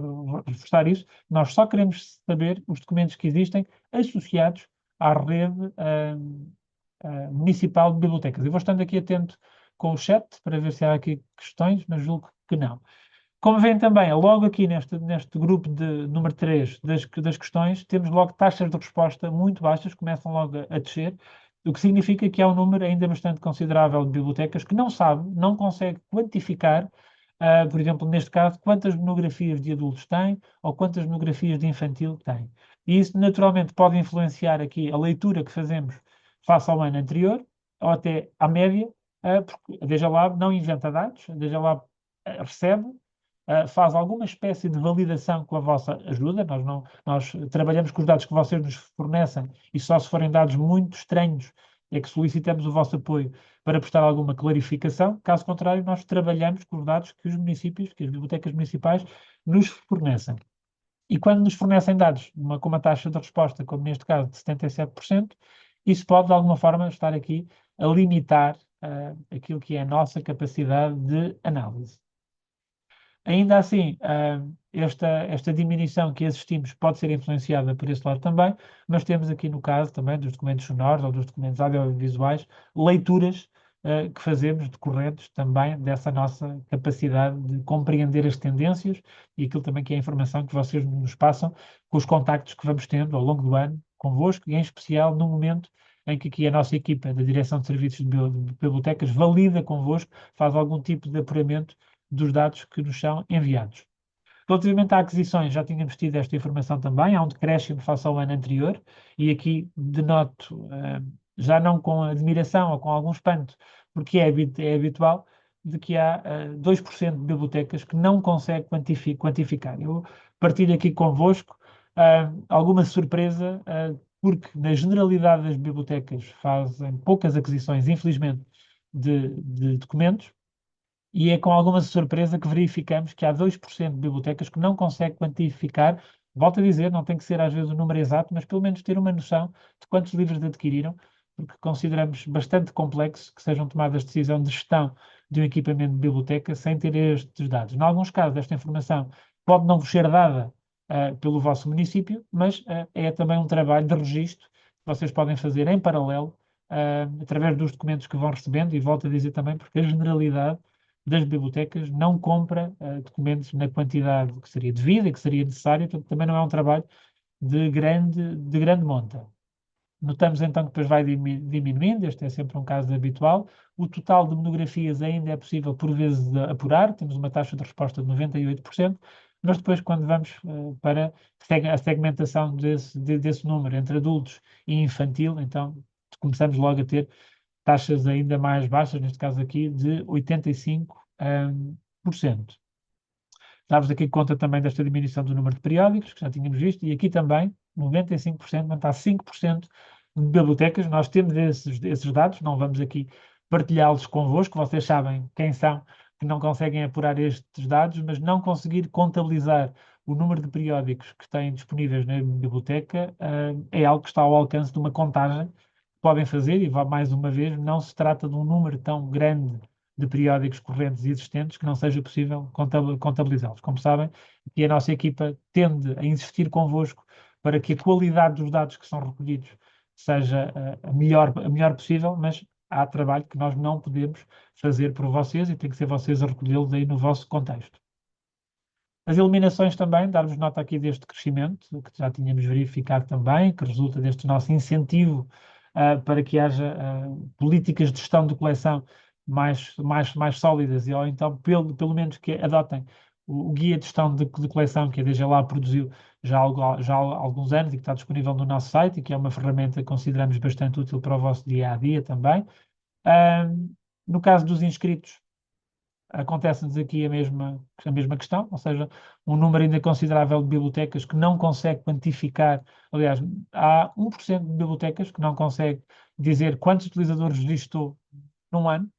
reforçar isso. Nós só queremos saber os documentos que existem associados à rede municipal de bibliotecas. Eu vou estando aqui atento com o chat para ver se há aqui questões, mas julgo que não. Como veem também, logo aqui neste grupo de número 3 das questões, temos logo taxas de resposta muito baixas, começam logo a descer, o que significa que há um número ainda bastante considerável de bibliotecas que não sabe, não consegue quantificar, por exemplo, neste caso, quantas monografias de adultos têm ou quantas monografias de infantil têm. E isso naturalmente pode influenciar aqui a leitura que fazemos face ao ano anterior, ou até à média, porque a DGLab não inventa dados, a DGLab recebe, faz alguma espécie de validação com a vossa ajuda. Nós trabalhamos com os dados que vocês nos fornecem e só se forem dados muito estranhos é que solicitamos o vosso apoio para prestar alguma clarificação. Caso contrário, nós trabalhamos com os dados que os municípios, que as bibliotecas municipais nos fornecem. E quando nos fornecem dados com uma taxa de resposta, como neste caso de 77%, isso pode de alguma forma estar aqui a limitar aquilo que é a nossa capacidade de análise. Ainda assim, esta diminuição que assistimos pode ser influenciada por esse lado também, mas temos aqui no caso também dos documentos sonoros ou dos documentos audiovisuais, leituras que fazemos decorrentes também dessa nossa capacidade de compreender as tendências e aquilo também que é a informação que vocês nos passam com os contactos que vamos tendo ao longo do ano convosco e em especial no momento em que aqui a nossa equipa da Direção de Serviços de Bibliotecas valida convosco, faz algum tipo de apuramento dos dados que nos são enviados. Relativamente a aquisições, já tínhamos tido esta informação também, há um decréscimo face ao ano anterior, e aqui denoto, já não com admiração ou com algum espanto, porque é habitual, de que há 2% de bibliotecas que não consegue quantificar. Eu partilho aqui convosco alguma surpresa, porque na generalidade das bibliotecas fazem poucas aquisições, infelizmente, de documentos, e é com alguma surpresa que verificamos que há 2% de bibliotecas que não consegue quantificar. Volto a dizer, não tem que ser às vezes o número exato, mas pelo menos ter uma noção de quantos livros adquiriram, porque consideramos bastante complexo que sejam tomadas decisão de gestão de um equipamento de biblioteca sem ter estes dados. Em alguns casos, esta informação pode não vos ser dada pelo vosso município, mas é também um trabalho de registro que vocês podem fazer em paralelo, através dos documentos que vão recebendo, e volto a dizer também, porque a generalidade das bibliotecas não compra documentos na quantidade que seria devida e que seria necessária, portanto também não é um trabalho de grande monta. Notamos então que depois vai diminuindo, este é sempre um caso habitual. O total de monografias ainda é possível por vezes apurar, temos uma taxa de resposta de 98%, mas depois quando vamos para a segmentação desse número entre adultos e infantil, então começamos logo a ter taxas ainda mais baixas, neste caso aqui, de 85%. Dá-vos aqui conta também desta diminuição do número de periódicos, que já tínhamos visto, e aqui também 95%, portanto há 5% de bibliotecas. Nós temos esses dados, não vamos aqui partilhá-los convosco, vocês sabem quem são que não conseguem apurar estes dados, mas não conseguir contabilizar o número de periódicos que têm disponíveis na biblioteca é algo que está ao alcance de uma contagem que podem fazer, e mais uma vez, não se trata de um número tão grande de periódicos correntes e existentes que não seja possível contabilizá-los. Como sabem, aqui a nossa equipa tende a insistir convosco para que a qualidade dos dados que são recolhidos seja a melhor possível, mas há trabalho que nós não podemos fazer por vocês e tem que ser vocês a recolhê-los aí no vosso contexto. As eliminações também, dar-vos nota aqui deste crescimento, que já tínhamos verificado também, que resulta deste nosso incentivo para que haja políticas de gestão de coleção mais sólidas, ou então pelo menos que adotem o guia de gestão de coleção que a DGLab produziu já há alguns anos e que está disponível no nosso site e que é uma ferramenta que consideramos bastante útil para o vosso dia a dia também. No caso dos inscritos, acontece-nos aqui a mesma questão, ou seja, um número ainda considerável de bibliotecas que não consegue quantificar. Aliás, há 1% de bibliotecas que não consegue dizer quantos utilizadores registrou num ano.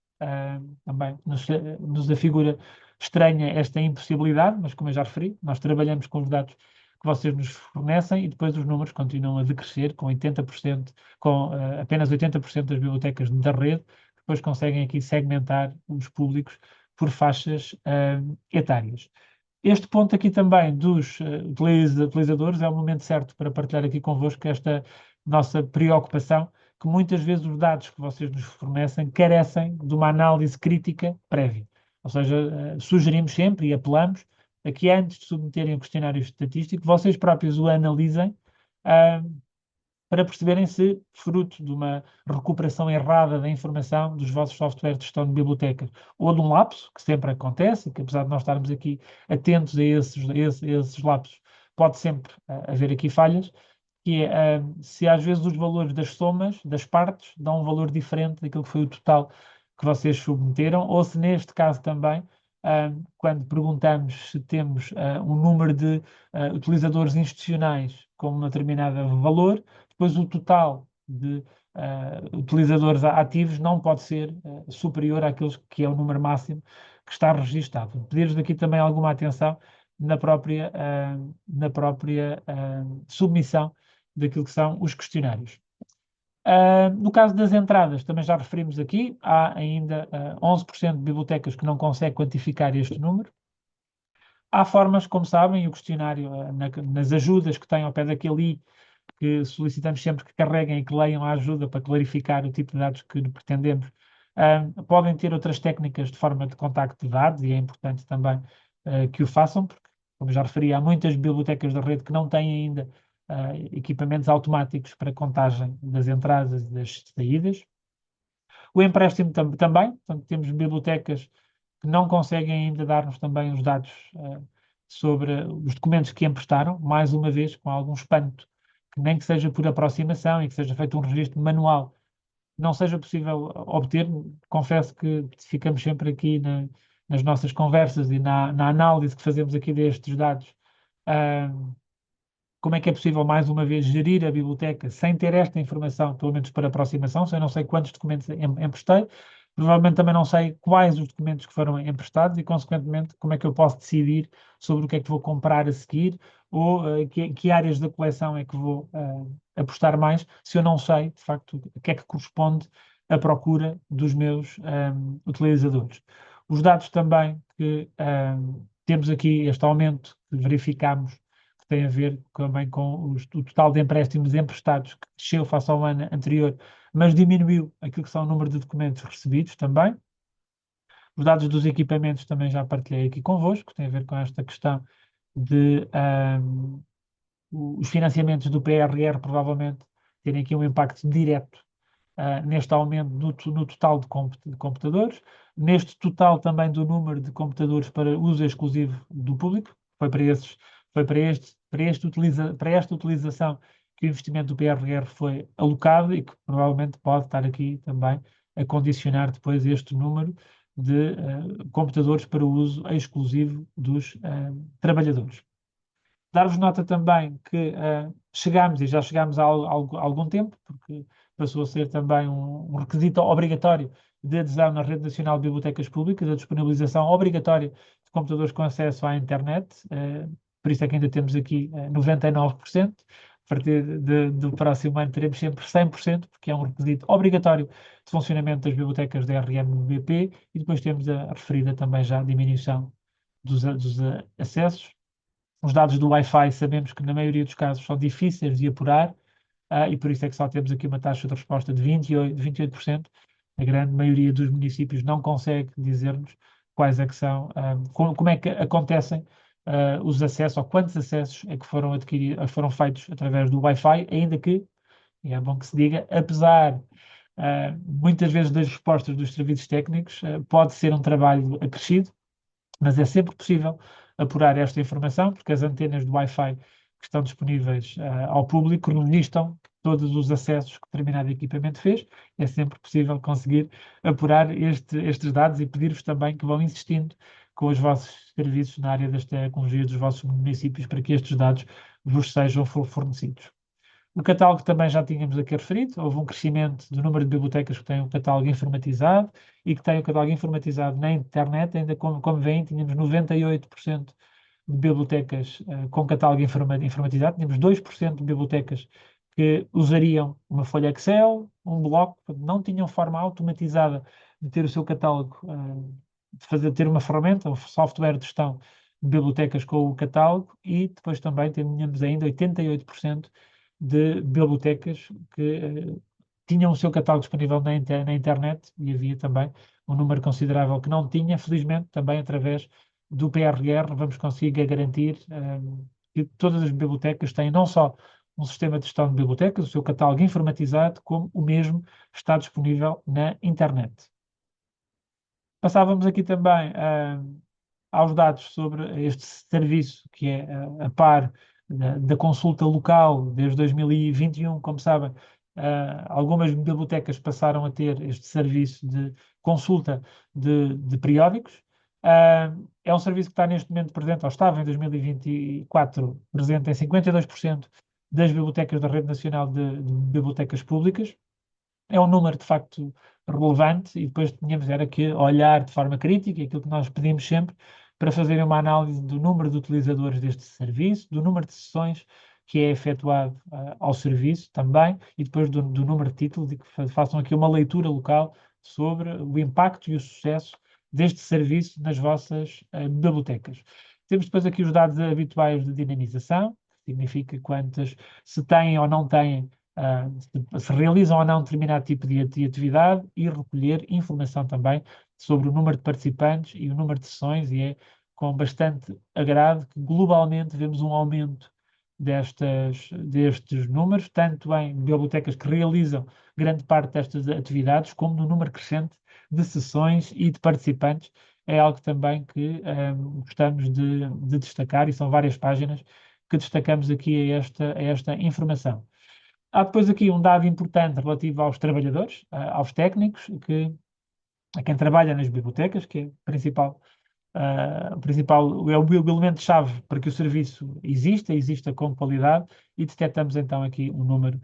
Também nos afigura estranha esta impossibilidade, mas como eu já referi, nós trabalhamos com os dados que vocês nos fornecem e depois os números continuam a decrescer com 80%, com apenas 80% das bibliotecas da rede, que depois conseguem aqui segmentar os públicos por faixas etárias. Este ponto aqui também dos utilizadores é o momento certo para partilhar aqui convosco esta nossa preocupação, que muitas vezes os dados que vocês nos fornecem carecem de uma análise crítica prévia. Ou seja, sugerimos sempre e apelamos a que antes de submeterem o questionário estatístico, vocês próprios o analisem para perceberem se, fruto de uma recuperação errada da informação dos vossos softwares de gestão de bibliotecas, ou de um lapso, que sempre acontece, que apesar de nós estarmos aqui atentos a esses lapsos, pode sempre haver aqui falhas, que é se às vezes os valores das somas, das partes, dão um valor diferente daquilo que foi o total que vocês submeteram, ou se neste caso também quando perguntamos se temos um número de utilizadores institucionais com um determinado valor, depois o total de utilizadores ativos não pode ser superior àqueles que é o número máximo que está registado. Pedir-vos aqui também alguma atenção na própria submissão daquilo que são os questionários. No caso das entradas, também já referimos aqui, há ainda 11% de bibliotecas que não conseguem quantificar este número. Há formas, como sabem, o questionário, nas ajudas que tem ao pé daquele i, que solicitamos sempre que carreguem e que leiam a ajuda para clarificar o tipo de dados que pretendemos. Podem ter outras técnicas de forma de contacto de dados e é importante também que o façam, porque, como já referi, há muitas bibliotecas da rede que não têm ainda equipamentos automáticos para contagem das entradas e das saídas. O empréstimo também, portanto, temos bibliotecas que não conseguem ainda dar-nos também os dados sobre os documentos que emprestaram, mais uma vez, com algum espanto, que nem que seja por aproximação e que seja feito um registro manual, não seja possível obter. Confesso que ficamos sempre aqui nas nossas conversas e na análise que fazemos aqui destes dados, como é que é possível, mais uma vez, gerir a biblioteca sem ter esta informação, pelo menos para aproximação. Se eu não sei quantos documentos emprestei, provavelmente também não sei quais os documentos que foram emprestados e, consequentemente, como é que eu posso decidir sobre o que é que vou comprar a seguir ou que áreas da coleção é que vou apostar mais, se eu não sei, de facto, o que é que corresponde à procura dos meus utilizadores. Os dados também que temos aqui, este aumento que verificamos, que tem a ver também com o total de empréstimos emprestados, que desceu face ao ano anterior, mas diminuiu aquilo que são o número de documentos recebidos também. Os dados dos equipamentos também já partilhei aqui convosco, tem a ver com esta questão de os financiamentos do PRR provavelmente terem aqui um impacto direto neste aumento no total de computadores, neste total também do número de computadores para uso exclusivo do público. Foi para esta utilização que o investimento do PRR foi alocado e que provavelmente pode estar aqui também a condicionar depois este número de computadores para o uso exclusivo dos trabalhadores. Dar-vos nota também que chegámos, e já chegámos há algum tempo, porque passou a ser também um requisito obrigatório de adesão na Rede Nacional de Bibliotecas Públicas, a disponibilização obrigatória de computadores com acesso à internet. Por isso é que ainda temos aqui 99%. A partir do próximo ano teremos sempre 100%, porque é um requisito obrigatório de funcionamento das bibliotecas da RMBP, e depois temos a referida também já diminuição dos acessos. Os dados do Wi-Fi sabemos que na maioria dos casos são difíceis de apurar, e por isso é que só temos aqui uma taxa de resposta de 28%. A grande maioria dos municípios não consegue dizer-nos quais é que são, como é que acontecem os acessos, ou quantos acessos é que foram adquiridos, foram feitos através do Wi-Fi, ainda que, e é bom que se diga, apesar muitas vezes das respostas dos serviços técnicos, pode ser um trabalho acrescido, mas é sempre possível apurar esta informação, porque as antenas do Wi-Fi que estão disponíveis ao público registram todos os acessos que determinado equipamento fez. É sempre possível conseguir apurar estes dados e pedir-vos também que vão insistindo com os vossos serviços na área das tecnologias dos vossos municípios para que estes dados vos sejam fornecidos. O catálogo também já tínhamos aqui referido, houve um crescimento do número de bibliotecas que têm o catálogo informatizado e que têm o catálogo informatizado na internet. Ainda como veem, tínhamos 98% de bibliotecas com catálogo informatizado, tínhamos 2% de bibliotecas que usariam uma folha Excel, um bloco, não tinham forma automatizada de ter o seu catálogo, ter uma ferramenta, um software de gestão de bibliotecas com o catálogo, e depois também tínhamos ainda 88% de bibliotecas que tinham o seu catálogo disponível na internet, e havia também um número considerável que não tinha. Felizmente, também através do PRR, vamos conseguir garantir que todas as bibliotecas têm não só um sistema de gestão de bibliotecas, o seu catálogo informatizado, como o mesmo está disponível na internet. Passávamos aqui também aos dados sobre este serviço, que é a par da consulta local desde 2021. Como sabem, algumas bibliotecas passaram a ter este serviço de consulta de periódicos. É um serviço que está neste momento presente, ou estava em 2024, presente em 52% das bibliotecas da Rede Nacional de Bibliotecas Públicas. É um número, de facto, relevante e depois tínhamos era que olhar de forma crítica, aquilo que nós pedimos sempre, para fazer uma análise do número de utilizadores deste serviço, do número de sessões que é efetuado ao serviço também e depois do número de títulos e que façam aqui uma leitura local sobre o impacto e o sucesso deste serviço nas vossas bibliotecas. Temos depois aqui os dados habituais de dinamização, que significa quantas se têm ou não têm se realizam ou não determinado tipo de atividade e recolher informação também sobre o número de participantes e o número de sessões, e é com bastante agrado que globalmente vemos um aumento destes números, tanto em bibliotecas que realizam grande parte destas atividades, como no número crescente de sessões e de participantes. É algo também que gostamos de destacar, e são várias páginas que destacamos aqui a esta informação. Há depois aqui um dado importante relativo aos trabalhadores, aos técnicos, a quem trabalha nas bibliotecas, que é o elemento-chave para que o serviço exista com qualidade, e detectamos então aqui um número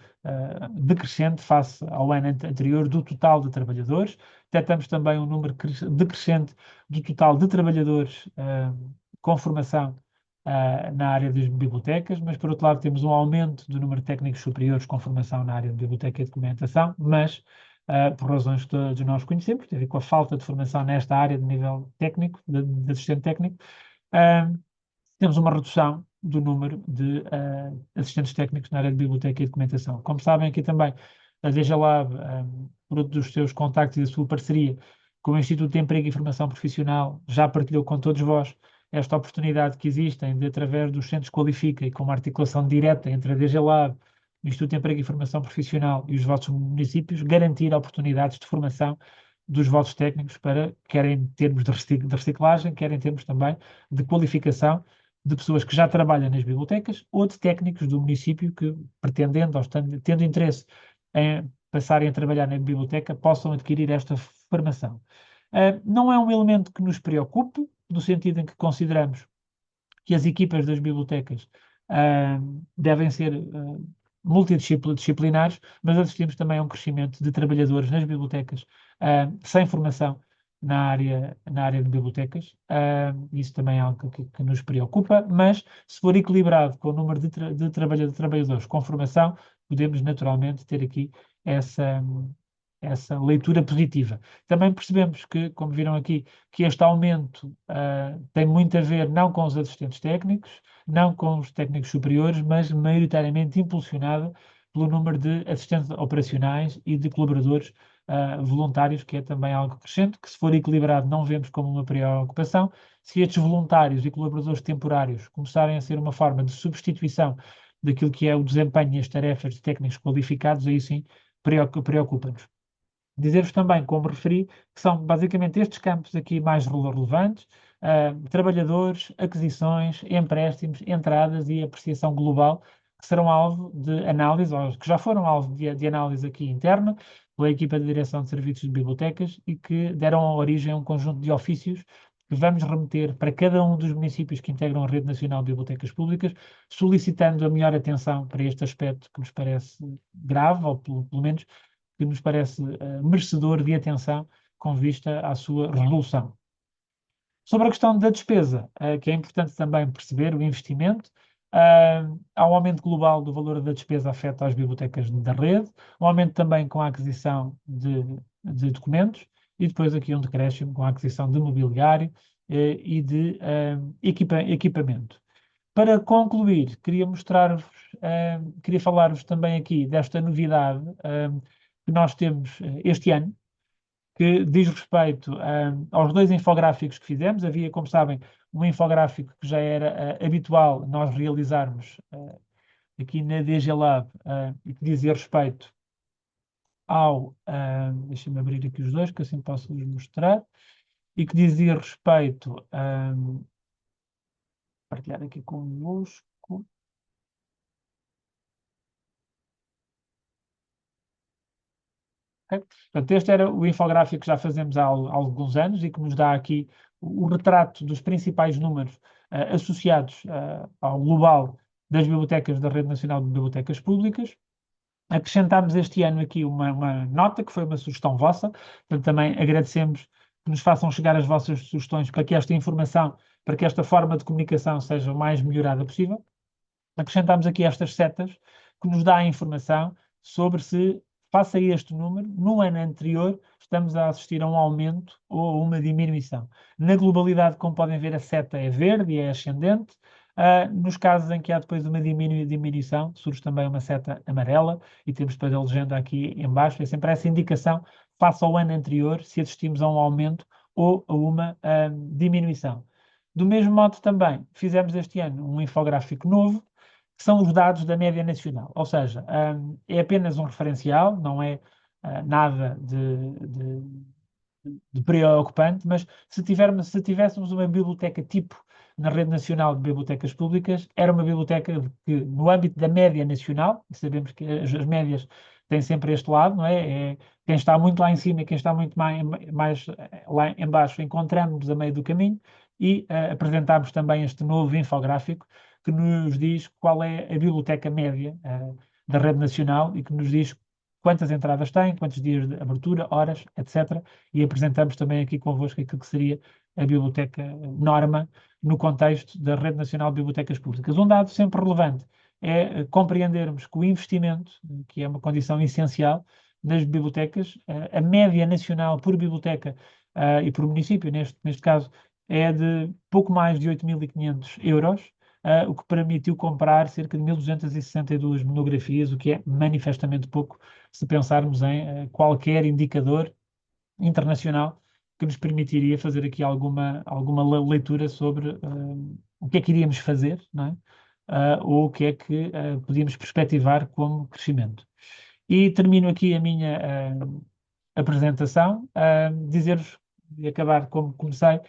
decrescente face ao ano anterior do total de trabalhadores. Detectamos também um número decrescente do total de trabalhadores com formação na área das bibliotecas, mas por outro lado temos um aumento do número de técnicos superiores com formação na área de biblioteca e documentação, mas por razões que todos nós conhecemos, tem a ver com a falta de formação nesta área de nível técnico, de assistente técnico, uh, temos uma redução do número de assistentes técnicos na área de biblioteca e documentação. Como sabem, aqui também a DGLab, fruto dos seus contactos e da sua parceria com o Instituto de Emprego e Formação Profissional, já partilhou com todos vós esta oportunidade que existem de, através dos Centros Qualifica e com uma articulação direta entre a DGLab, o Instituto de Emprego e Formação Profissional e os vossos municípios, garantir oportunidades de formação dos vossos técnicos para, quer em termos de reciclagem, quer em termos também de qualificação de pessoas que já trabalham nas bibliotecas ou de técnicos do município que, pretendendo ou tendo interesse em passarem a trabalhar na biblioteca, possam adquirir esta formação. Não é um elemento que nos preocupe, no sentido em que consideramos que as equipas das bibliotecas devem ser multidisciplinares, mas assistimos também a um crescimento de trabalhadores nas bibliotecas sem formação na área de bibliotecas. Isso também é algo que nos preocupa, mas se for equilibrado com o número de trabalhadores com formação, podemos naturalmente ter aqui essa leitura positiva. Também percebemos que, como viram aqui, que este aumento tem muito a ver não com os assistentes técnicos, não com os técnicos superiores, mas maioritariamente impulsionado pelo número de assistentes operacionais e de colaboradores voluntários, que é também algo crescente, que se for equilibrado não vemos como uma preocupação. Se estes voluntários e colaboradores temporários começarem a ser uma forma de substituição daquilo que é o desempenho e as tarefas de técnicos qualificados, aí sim preocupa-nos. Dizer-vos também, como referi, que são basicamente estes campos aqui mais relevantes: trabalhadores, aquisições, empréstimos, entradas e apreciação global, que serão alvo de análise, ou que já foram alvo de análise aqui interna, pela equipa de direção de serviços de bibliotecas e que deram origem a um conjunto de ofícios que vamos remeter para cada um dos municípios que integram a Rede Nacional de Bibliotecas Públicas, solicitando a melhor atenção para este aspecto que nos parece grave, ou pelo menos que nos parece merecedor de atenção com vista à sua resolução. Sobre a questão da despesa, que é importante também perceber, o investimento, há um aumento global do valor da despesa afeta às bibliotecas da rede, um aumento também com a aquisição de documentos e depois aqui um decréscimo com a aquisição de mobiliário e de equipamento. Para concluir, queria falar-vos também aqui desta novidade que nós temos este ano, que diz respeito aos dois infográficos que fizemos. Havia, como sabem, um infográfico que já era habitual nós realizarmos aqui na DG Lab e que dizia respeito deixem-me abrir aqui os dois, que assim posso vos mostrar, e que dizia respeito partilhar aqui convosco. Okay? Portanto, este era o infográfico que já fazemos há alguns anos e que nos dá aqui o retrato dos principais números associados ao global das bibliotecas da Rede Nacional de Bibliotecas Públicas. Acrescentámos este ano aqui uma nota, que foi uma sugestão vossa, portanto também agradecemos que nos façam chegar as vossas sugestões para que esta informação, para que esta forma de comunicação seja o mais melhorada possível. Acrescentámos aqui estas setas que nos dá a informação sobre se, face a este número, no ano anterior, estamos a assistir a um aumento ou a uma diminuição. Na globalidade, como podem ver, a seta é verde e é ascendente. Nos casos em que há depois uma diminuição, surge também uma seta amarela e temos depois a legenda aqui em baixo. É sempre essa indicação, face ao ano anterior, se assistimos a um aumento ou a uma diminuição. Do mesmo modo também, fizemos este ano um infográfico novo, que são os dados da média nacional. Ou seja, é apenas um referencial, não é nada de preocupante, mas se tivéssemos uma biblioteca tipo na Rede Nacional de Bibliotecas Públicas, era uma biblioteca que, no âmbito da média nacional, e sabemos que as médias têm sempre este lado, não é? Quem está muito lá em cima e quem está muito mais lá em baixo, encontramos a meio do caminho e apresentámos também este novo infográfico que nos diz qual é a biblioteca média da Rede Nacional e que nos diz quantas entradas tem, quantos dias de abertura, horas, etc. E apresentamos também aqui convosco aquilo que seria a biblioteca norma no contexto da Rede Nacional de Bibliotecas Públicas. Um dado sempre relevante é compreendermos que o investimento, que é uma condição essencial nas bibliotecas, a média nacional por biblioteca e por município, neste caso, é de pouco mais de 8.500 euros, o que permitiu comprar cerca de 1.262 monografias, o que é manifestamente pouco se pensarmos em qualquer indicador internacional que nos permitiria fazer aqui alguma leitura sobre o que é que iríamos fazer, não é? Ou o que é que podíamos perspectivar como crescimento. E termino aqui a minha apresentação, dizer-vos, e acabar como comecei,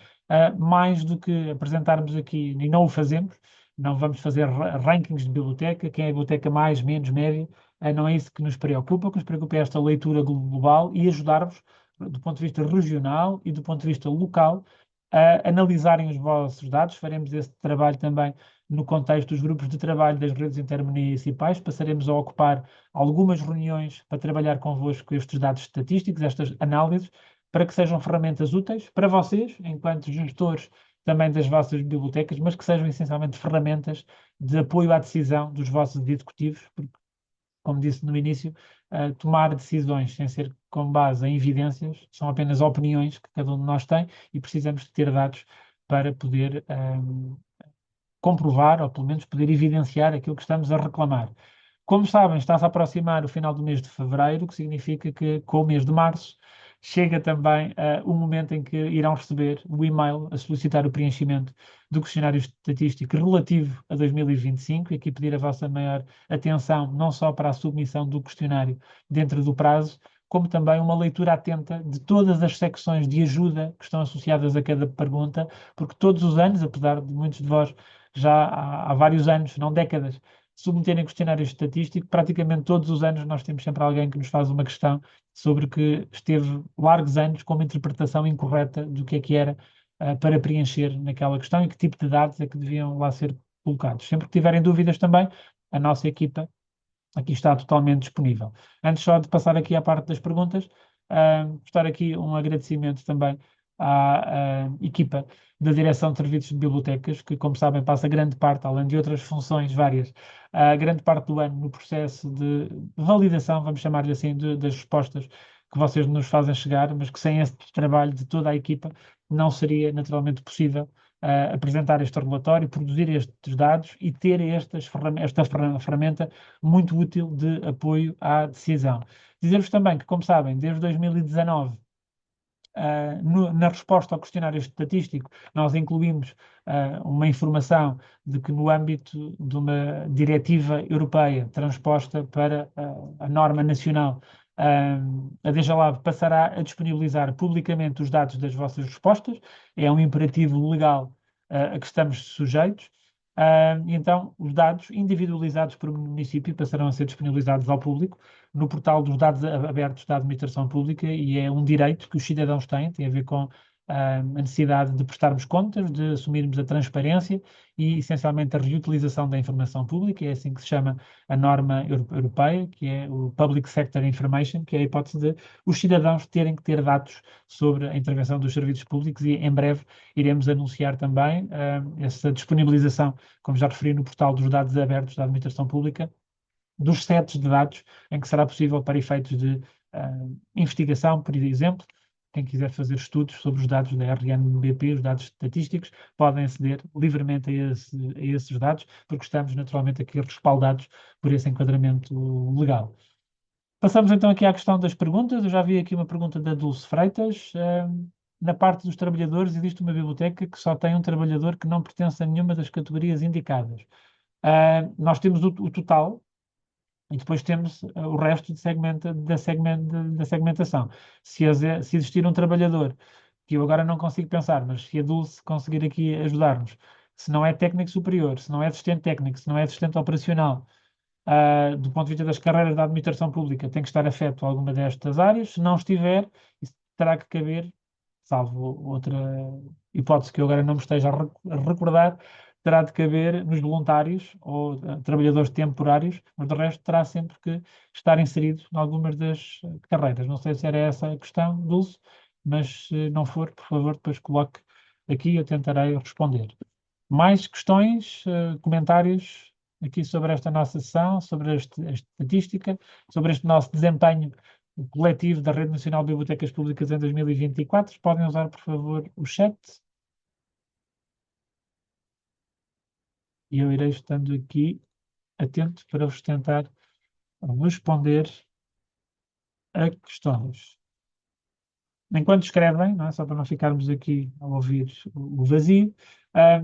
mais do que apresentarmos aqui, e não o fazemos, não vamos fazer rankings de biblioteca, quem é a biblioteca mais, menos, média, não é isso que nos preocupa. O que nos preocupa é esta leitura global e ajudar-vos, do ponto de vista regional e do ponto de vista local, a analisarem os vossos dados. Faremos esse trabalho também no contexto dos grupos de trabalho das redes intermunicipais. Passaremos a ocupar algumas reuniões para trabalhar convosco estes dados estatísticos, estas análises, para que sejam ferramentas úteis para vocês, enquanto gestores também das vossas bibliotecas, mas que sejam essencialmente ferramentas de apoio à decisão dos vossos executivos, porque, como disse no início, tomar decisões sem ser com base em evidências são apenas opiniões que cada um de nós tem e precisamos de ter dados para poder comprovar, ou pelo menos poder evidenciar aquilo que estamos a reclamar. Como sabem, está-se a aproximar o final do mês de fevereiro, o que significa que com o mês de março chega também o momento em que irão receber o e-mail a solicitar o preenchimento do questionário estatístico relativo a 2025, e aqui pedir a vossa maior atenção, não só para a submissão do questionário dentro do prazo, como também uma leitura atenta de todas as secções de ajuda que estão associadas a cada pergunta, porque todos os anos, apesar de muitos de vós já há vários anos, não décadas, submeterem questionário estatístico, praticamente todos os anos nós temos sempre alguém que nos faz uma questão sobre que esteve largos anos com uma interpretação incorreta do que era para preencher naquela questão e que tipo de dados é que deviam lá ser colocados. Sempre que tiverem dúvidas também, a nossa equipa aqui está totalmente disponível. Antes só de passar aqui à parte das perguntas, prestar aqui um agradecimento também à equipa da Direção de Serviços de Bibliotecas, que, como sabem, passa grande parte, além de outras funções várias, grande parte do ano no processo de validação, vamos chamar-lhe assim, das respostas que vocês nos fazem chegar, mas que sem esse trabalho de toda a equipa não seria naturalmente possível apresentar este relatório, produzir estes dados e ter esta ferramenta muito útil de apoio à decisão. Dizer-vos também que, como sabem, desde 2019, na resposta ao questionário estatístico, nós incluímos uma informação de que, no âmbito de uma diretiva europeia transposta para a norma nacional, a DGLAB passará a disponibilizar publicamente os dados das vossas respostas. É um imperativo legal a que estamos sujeitos. Então, os dados individualizados por município passarão a ser disponibilizados ao público no portal dos dados abertos da administração pública, e é um direito que os cidadãos têm, tem a ver com a necessidade de prestarmos contas, de assumirmos a transparência e, essencialmente, a reutilização da informação pública. É assim que se chama a norma europeia, que é o Public Sector Information, que é a hipótese de os cidadãos terem que ter dados sobre a intervenção dos serviços públicos, e em breve iremos anunciar também essa disponibilização, como já referi, no portal dos dados abertos da administração pública, dos sets de dados em que será possível, para efeitos de investigação, por exemplo, quem quiser fazer estudos sobre os dados da RNBP, os dados estatísticos, podem aceder livremente a esses dados, porque estamos naturalmente aqui respaldados por esse enquadramento legal. Passamos então aqui à questão das perguntas. Eu já vi aqui uma pergunta da Dulce Freitas. Na parte dos trabalhadores, existe uma biblioteca que só tem um trabalhador que não pertence a nenhuma das categorias indicadas. Nós temos o total, e depois temos o resto da segmentação. Se existir um trabalhador, que eu agora não consigo pensar, mas se a Dulce conseguir aqui ajudar-nos, se não é técnico superior, se não é assistente técnico, se não é assistente operacional, do ponto de vista das carreiras da administração pública, tem que estar afeto a alguma destas áreas. Se não estiver, isso terá que caber, salvo outra hipótese que eu agora não me esteja a recordar, terá de caber nos voluntários ou trabalhadores temporários, mas de resto terá sempre que estar inserido em algumas das carreiras. Não sei se era essa a questão, Dulce, mas se não for, por favor, depois coloque aqui e eu tentarei responder. Mais questões, comentários aqui sobre esta nossa sessão, sobre a estatística, sobre este nosso desempenho coletivo da Rede Nacional de Bibliotecas Públicas em 2024. Podem usar, por favor, o chat. E eu irei estando aqui atento para vos tentar responder a questões. Enquanto escrevem, não é? Só para não ficarmos aqui a ouvir o vazio,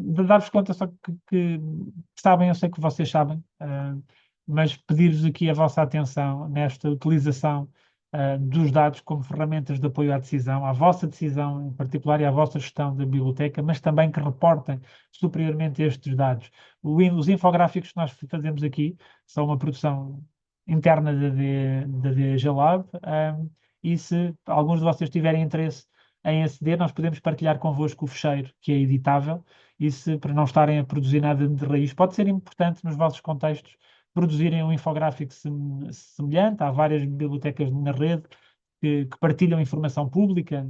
de dar-vos conta só que sabem, eu sei que vocês sabem, mas pedir-vos aqui a vossa atenção nesta utilização dos dados como ferramentas de apoio à decisão, à vossa decisão em particular e à vossa gestão da biblioteca, mas também que reportem superiormente estes dados. Os infográficos que nós fazemos aqui são uma produção interna da DG Lab, e se alguns de vocês tiverem interesse em aceder, nós podemos partilhar convosco o fecheiro que é editável, e se para não estarem a produzir nada de raiz, pode ser importante nos vossos contextos produzirem um infográfico semelhante. Há várias bibliotecas na rede que partilham informação pública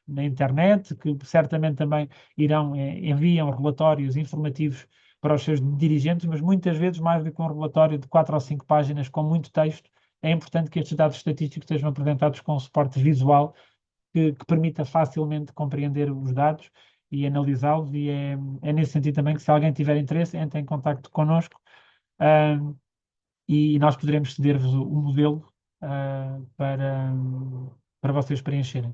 na internet, que certamente também enviam relatórios informativos para os seus dirigentes, mas muitas vezes, mais do que um relatório de 4 ou 5 páginas com muito texto, é importante que estes dados estatísticos sejam apresentados com um suporte visual que permita facilmente compreender os dados e analisá-los, e é nesse sentido também que, se alguém tiver interesse, entre em contacto connosco, e nós poderemos ceder-vos o modelo para vocês preencherem.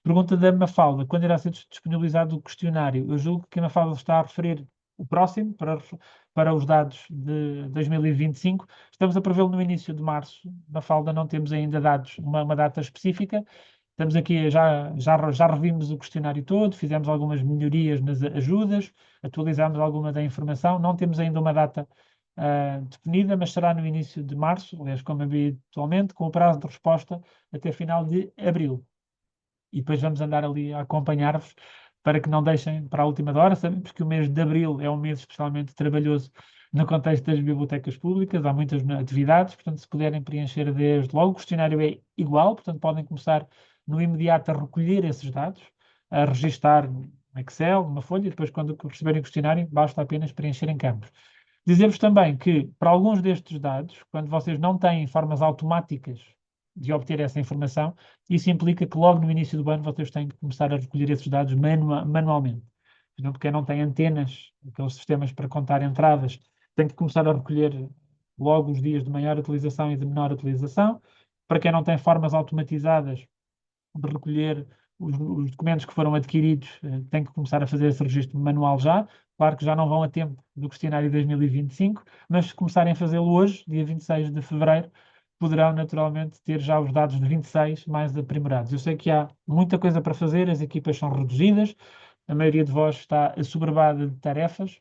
Pergunta da Mafalda: quando irá ser disponibilizado o questionário? Eu julgo que a Mafalda está a referir o próximo, para os dados de 2025. Estamos a prevê-lo no início de março. Mafalda, não temos ainda dados, uma data específica. Estamos aqui, já revimos o questionário todo, fizemos algumas melhorias nas ajudas, atualizámos alguma da informação. Não temos ainda uma data definida, mas será no início de março, aliás, como habitualmente, com o prazo de resposta até final de abril. E depois vamos andar ali a acompanhar-vos para que não deixem para a última hora. Sabemos que o mês de abril é um mês especialmente trabalhoso no contexto das bibliotecas públicas, há muitas atividades, portanto, se puderem preencher desde logo, o questionário é igual, portanto, podem começar no imediato a recolher esses dados, a registar no Excel, numa folha, e depois, quando receberem o questionário, basta apenas preencher em campos. Dizer-vos também que, para alguns destes dados, quando vocês não têm formas automáticas de obter essa informação, isso implica que logo no início do ano vocês têm que começar a recolher esses dados manualmente. Por exemplo, quem não tem antenas, aqueles sistemas para contar entradas, tem que começar a recolher logo os dias de maior utilização e de menor utilização. Para quem não tem formas automatizadas de recolher os documentos que foram adquiridos, tem que começar a fazer esse registro manual já. Claro que já não vão a tempo do questionário 2025, mas se começarem a fazê-lo hoje, dia 26 de fevereiro, poderão naturalmente ter já os dados de 26 mais aprimorados. Eu sei que há muita coisa para fazer, as equipas são reduzidas, a maioria de vós está assoberbada de tarefas,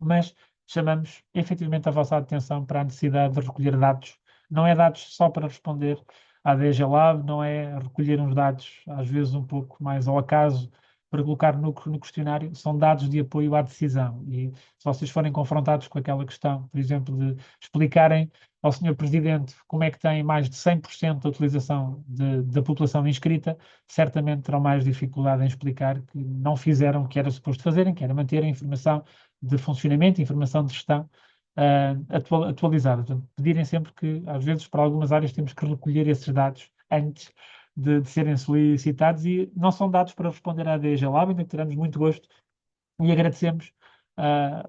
mas chamamos efetivamente a vossa atenção para a necessidade de recolher dados. Não é dados só para responder à DG Lab, não é recolher uns dados às vezes um pouco mais ao acaso, para colocar no questionário são dados de apoio à decisão. E se vocês forem confrontados com aquela questão, por exemplo, de explicarem ao Senhor Presidente como é que tem mais de 100% da utilização da população inscrita, certamente terão mais dificuldade em explicar que não fizeram o que era suposto fazerem, que era manter a informação de funcionamento, informação de gestão atualizada. Portanto, pedirem sempre que, às vezes, para algumas áreas temos que recolher esses dados antes de serem solicitados e não são dados para responder à DG Lab, ainda teremos muito gosto e agradecemos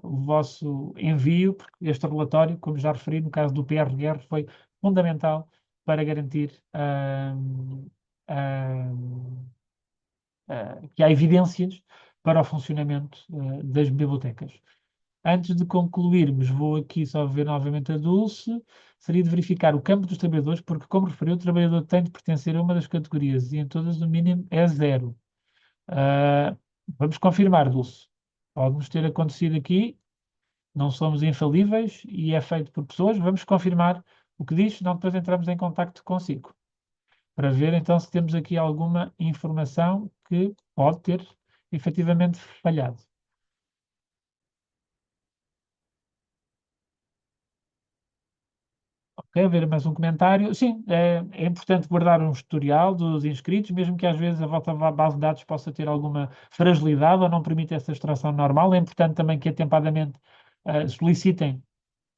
o vosso envio, porque este relatório, como já referi, no caso do PRR, foi fundamental para garantir que há evidências para o funcionamento das bibliotecas. Antes de concluirmos, vou aqui só ver novamente a Dulce. Seria de verificar o campo dos trabalhadores, porque, como referiu, o trabalhador tem de pertencer a uma das categorias e em todas o mínimo é 0. Vamos confirmar, Dulce. Pode-nos ter acontecido aqui, não somos infalíveis e é feito por pessoas. Vamos confirmar o que diz, senão depois entramos em contacto consigo, para ver então se temos aqui alguma informação que pode ter efetivamente falhado. Ok, haver mais um comentário. Sim, é importante guardar um historial dos inscritos, mesmo que às vezes a vossa base de dados possa ter alguma fragilidade ou não permita essa extração normal. É importante também que atempadamente solicitem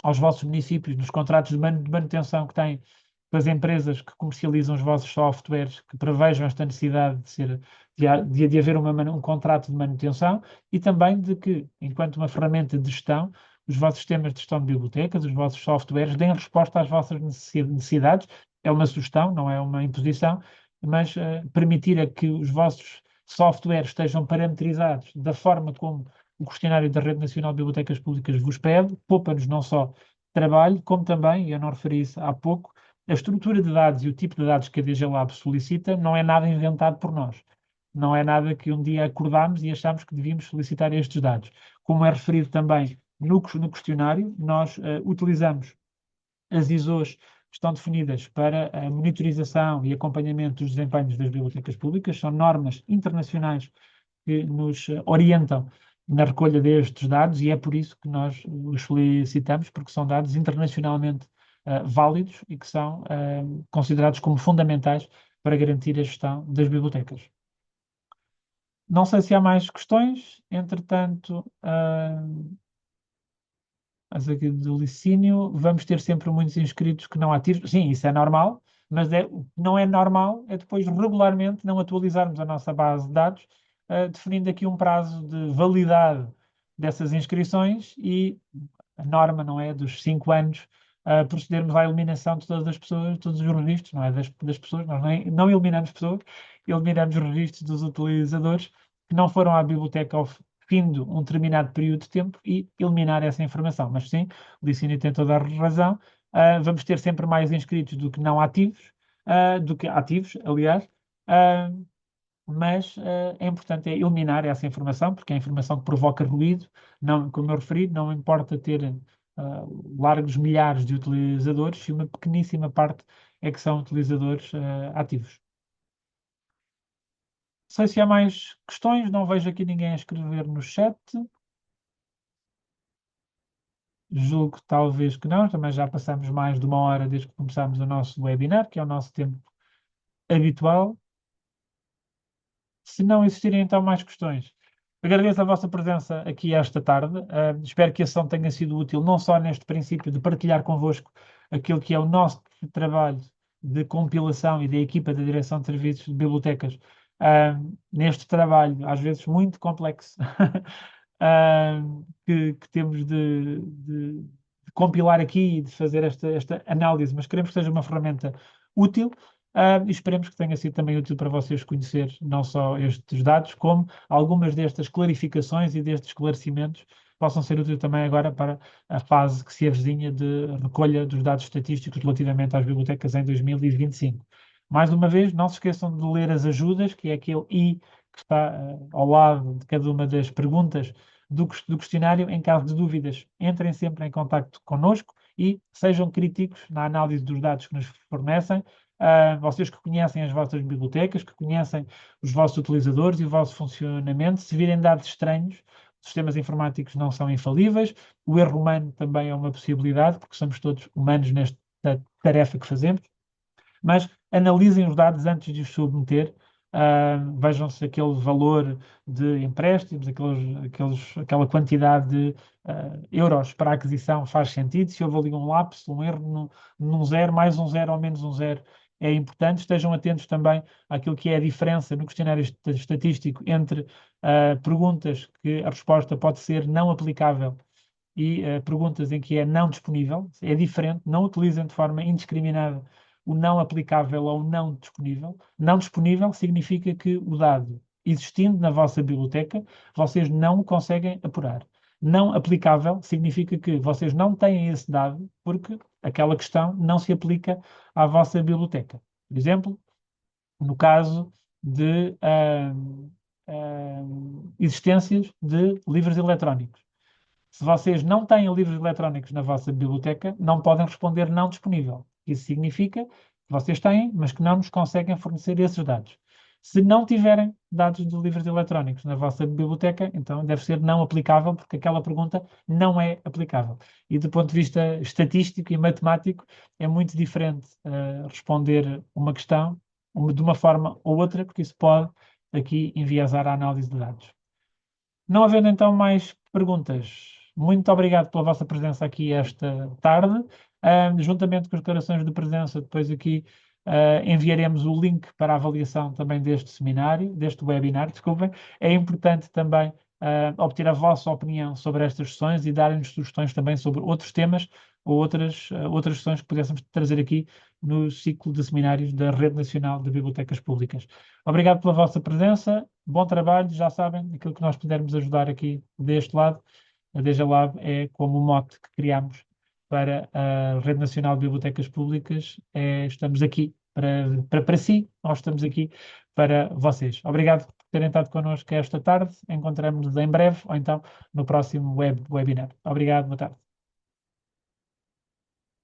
aos vossos municípios, nos contratos de manutenção que têm com as empresas que comercializam os vossos softwares, que prevejam esta necessidade de haver um contrato de manutenção e também de que, enquanto uma ferramenta de gestão, os vossos sistemas de gestão de bibliotecas, os vossos softwares, deem resposta às vossas necessidades. É uma sugestão, não é uma imposição, mas permitir a que os vossos softwares estejam parametrizados da forma como o questionário da Rede Nacional de Bibliotecas Públicas vos pede, poupa-nos não só trabalho, como também, e eu não referi isso há pouco, a estrutura de dados e o tipo de dados que a DG Lab solicita não é nada inventado por nós. Não é nada que um dia acordámos e achámos que devíamos solicitar estes dados. Como é referido também no questionário, nós utilizamos as ISOs que estão definidas para a monitorização e acompanhamento dos desempenhos das bibliotecas públicas, são normas internacionais que nos orientam na recolha destes dados e é por isso que nós os solicitamos, porque são dados internacionalmente válidos e que são considerados como fundamentais para garantir a gestão das bibliotecas. Não sei se há mais questões, entretanto, mas aqui do Licínio, vamos ter sempre muitos inscritos que não ativos. Sim, isso é normal, mas não é normal é depois regularmente não atualizarmos a nossa base de dados, definindo aqui um prazo de validade dessas inscrições e a norma, não é, dos 5 anos, procedermos à eliminação de todas as pessoas, todos os registros, não é, das pessoas, nós não eliminamos pessoas, eliminamos os registros dos utilizadores que não foram à biblioteca ao fim de um determinado período de tempo e eliminar essa informação. Mas sim, o Licínio tem toda a razão, vamos ter sempre mais inscritos do que não ativos, do que ativos, aliás, mas é importante eliminar essa informação, porque é a informação que provoca ruído, não, como eu referi, não importa ter largos milhares de utilizadores, se uma pequeníssima parte é que são utilizadores ativos. Não sei se há mais questões, não vejo aqui ninguém a escrever no chat. Julgo talvez que não, também já passamos mais de 1 hora desde que começámos o nosso webinar, que é o nosso tempo habitual. Se não existirem então mais questões, agradeço a vossa presença aqui esta tarde. Espero que a sessão tenha sido útil, não só neste princípio de partilhar convosco aquilo que é o nosso trabalho de compilação e da equipa da Direção de Serviços de Bibliotecas, neste trabalho, às vezes muito complexo, que temos de compilar aqui e de fazer esta análise, mas queremos que seja uma ferramenta útil. E esperemos que tenha sido também útil para vocês conhecer não só estes dados, como algumas destas clarificações e destes esclarecimentos possam ser úteis também agora para a fase que se avizinha de recolha dos dados estatísticos relativamente às bibliotecas em 2025. Mais uma vez, não se esqueçam de ler as ajudas, que é aquele i que está ao lado de cada uma das perguntas do questionário. Em caso de dúvidas, entrem sempre em contacto connosco e sejam críticos na análise dos dados que nos fornecem. vocês que conhecem as vossas bibliotecas, que conhecem os vossos utilizadores e o vosso funcionamento, se virem dados estranhos, os sistemas informáticos não são infalíveis, o erro humano também é uma possibilidade, porque somos todos humanos nesta tarefa que fazemos, mas analisem os dados antes de os submeter. Vejam se aquele valor de empréstimos, aquela quantidade de euros para a aquisição faz sentido, se houve ali um lapso, um erro num zero, mais um zero ou menos um zero é importante. Estejam atentos também àquilo que é a diferença no questionário estatístico entre perguntas que a resposta pode ser não aplicável e perguntas em que é não disponível. É diferente, não utilizem de forma indiscriminada o não aplicável ou não disponível. Não disponível significa que o dado existindo na vossa biblioteca, vocês não o conseguem apurar. Não aplicável significa que vocês não têm esse dado porque aquela questão não se aplica à vossa biblioteca. Por exemplo, no caso de existências de livros eletrónicos. Se vocês não têm livros eletrónicos na vossa biblioteca, não podem responder não disponível. Isso significa que vocês têm, mas que não nos conseguem fornecer esses dados. Se não tiverem dados de livros eletrónicos na vossa biblioteca, então deve ser não aplicável, porque aquela pergunta não é aplicável. E do ponto de vista estatístico e matemático, é muito diferente responder uma questão de uma forma ou outra, porque isso pode aqui enviesar a análise de dados. Não havendo então mais perguntas, muito obrigado pela vossa presença aqui esta tarde. Juntamente com as declarações de presença, depois aqui enviaremos o link para a avaliação também deste seminário, deste webinar, desculpem. É importante também obter a vossa opinião sobre estas sessões e darem-nos sugestões também sobre outros temas ou outras sessões que pudéssemos trazer aqui no ciclo de seminários da Rede Nacional de Bibliotecas Públicas. Obrigado pela vossa presença, bom trabalho, já sabem, aquilo que nós pudermos ajudar aqui deste lado, a DG Lab é como o mote que criamos para a Rede Nacional de Bibliotecas Públicas, estamos aqui para si, nós estamos aqui para vocês. Obrigado por terem estado connosco esta tarde, encontramos-nos em breve, ou então no próximo webinar. Obrigado, boa tarde.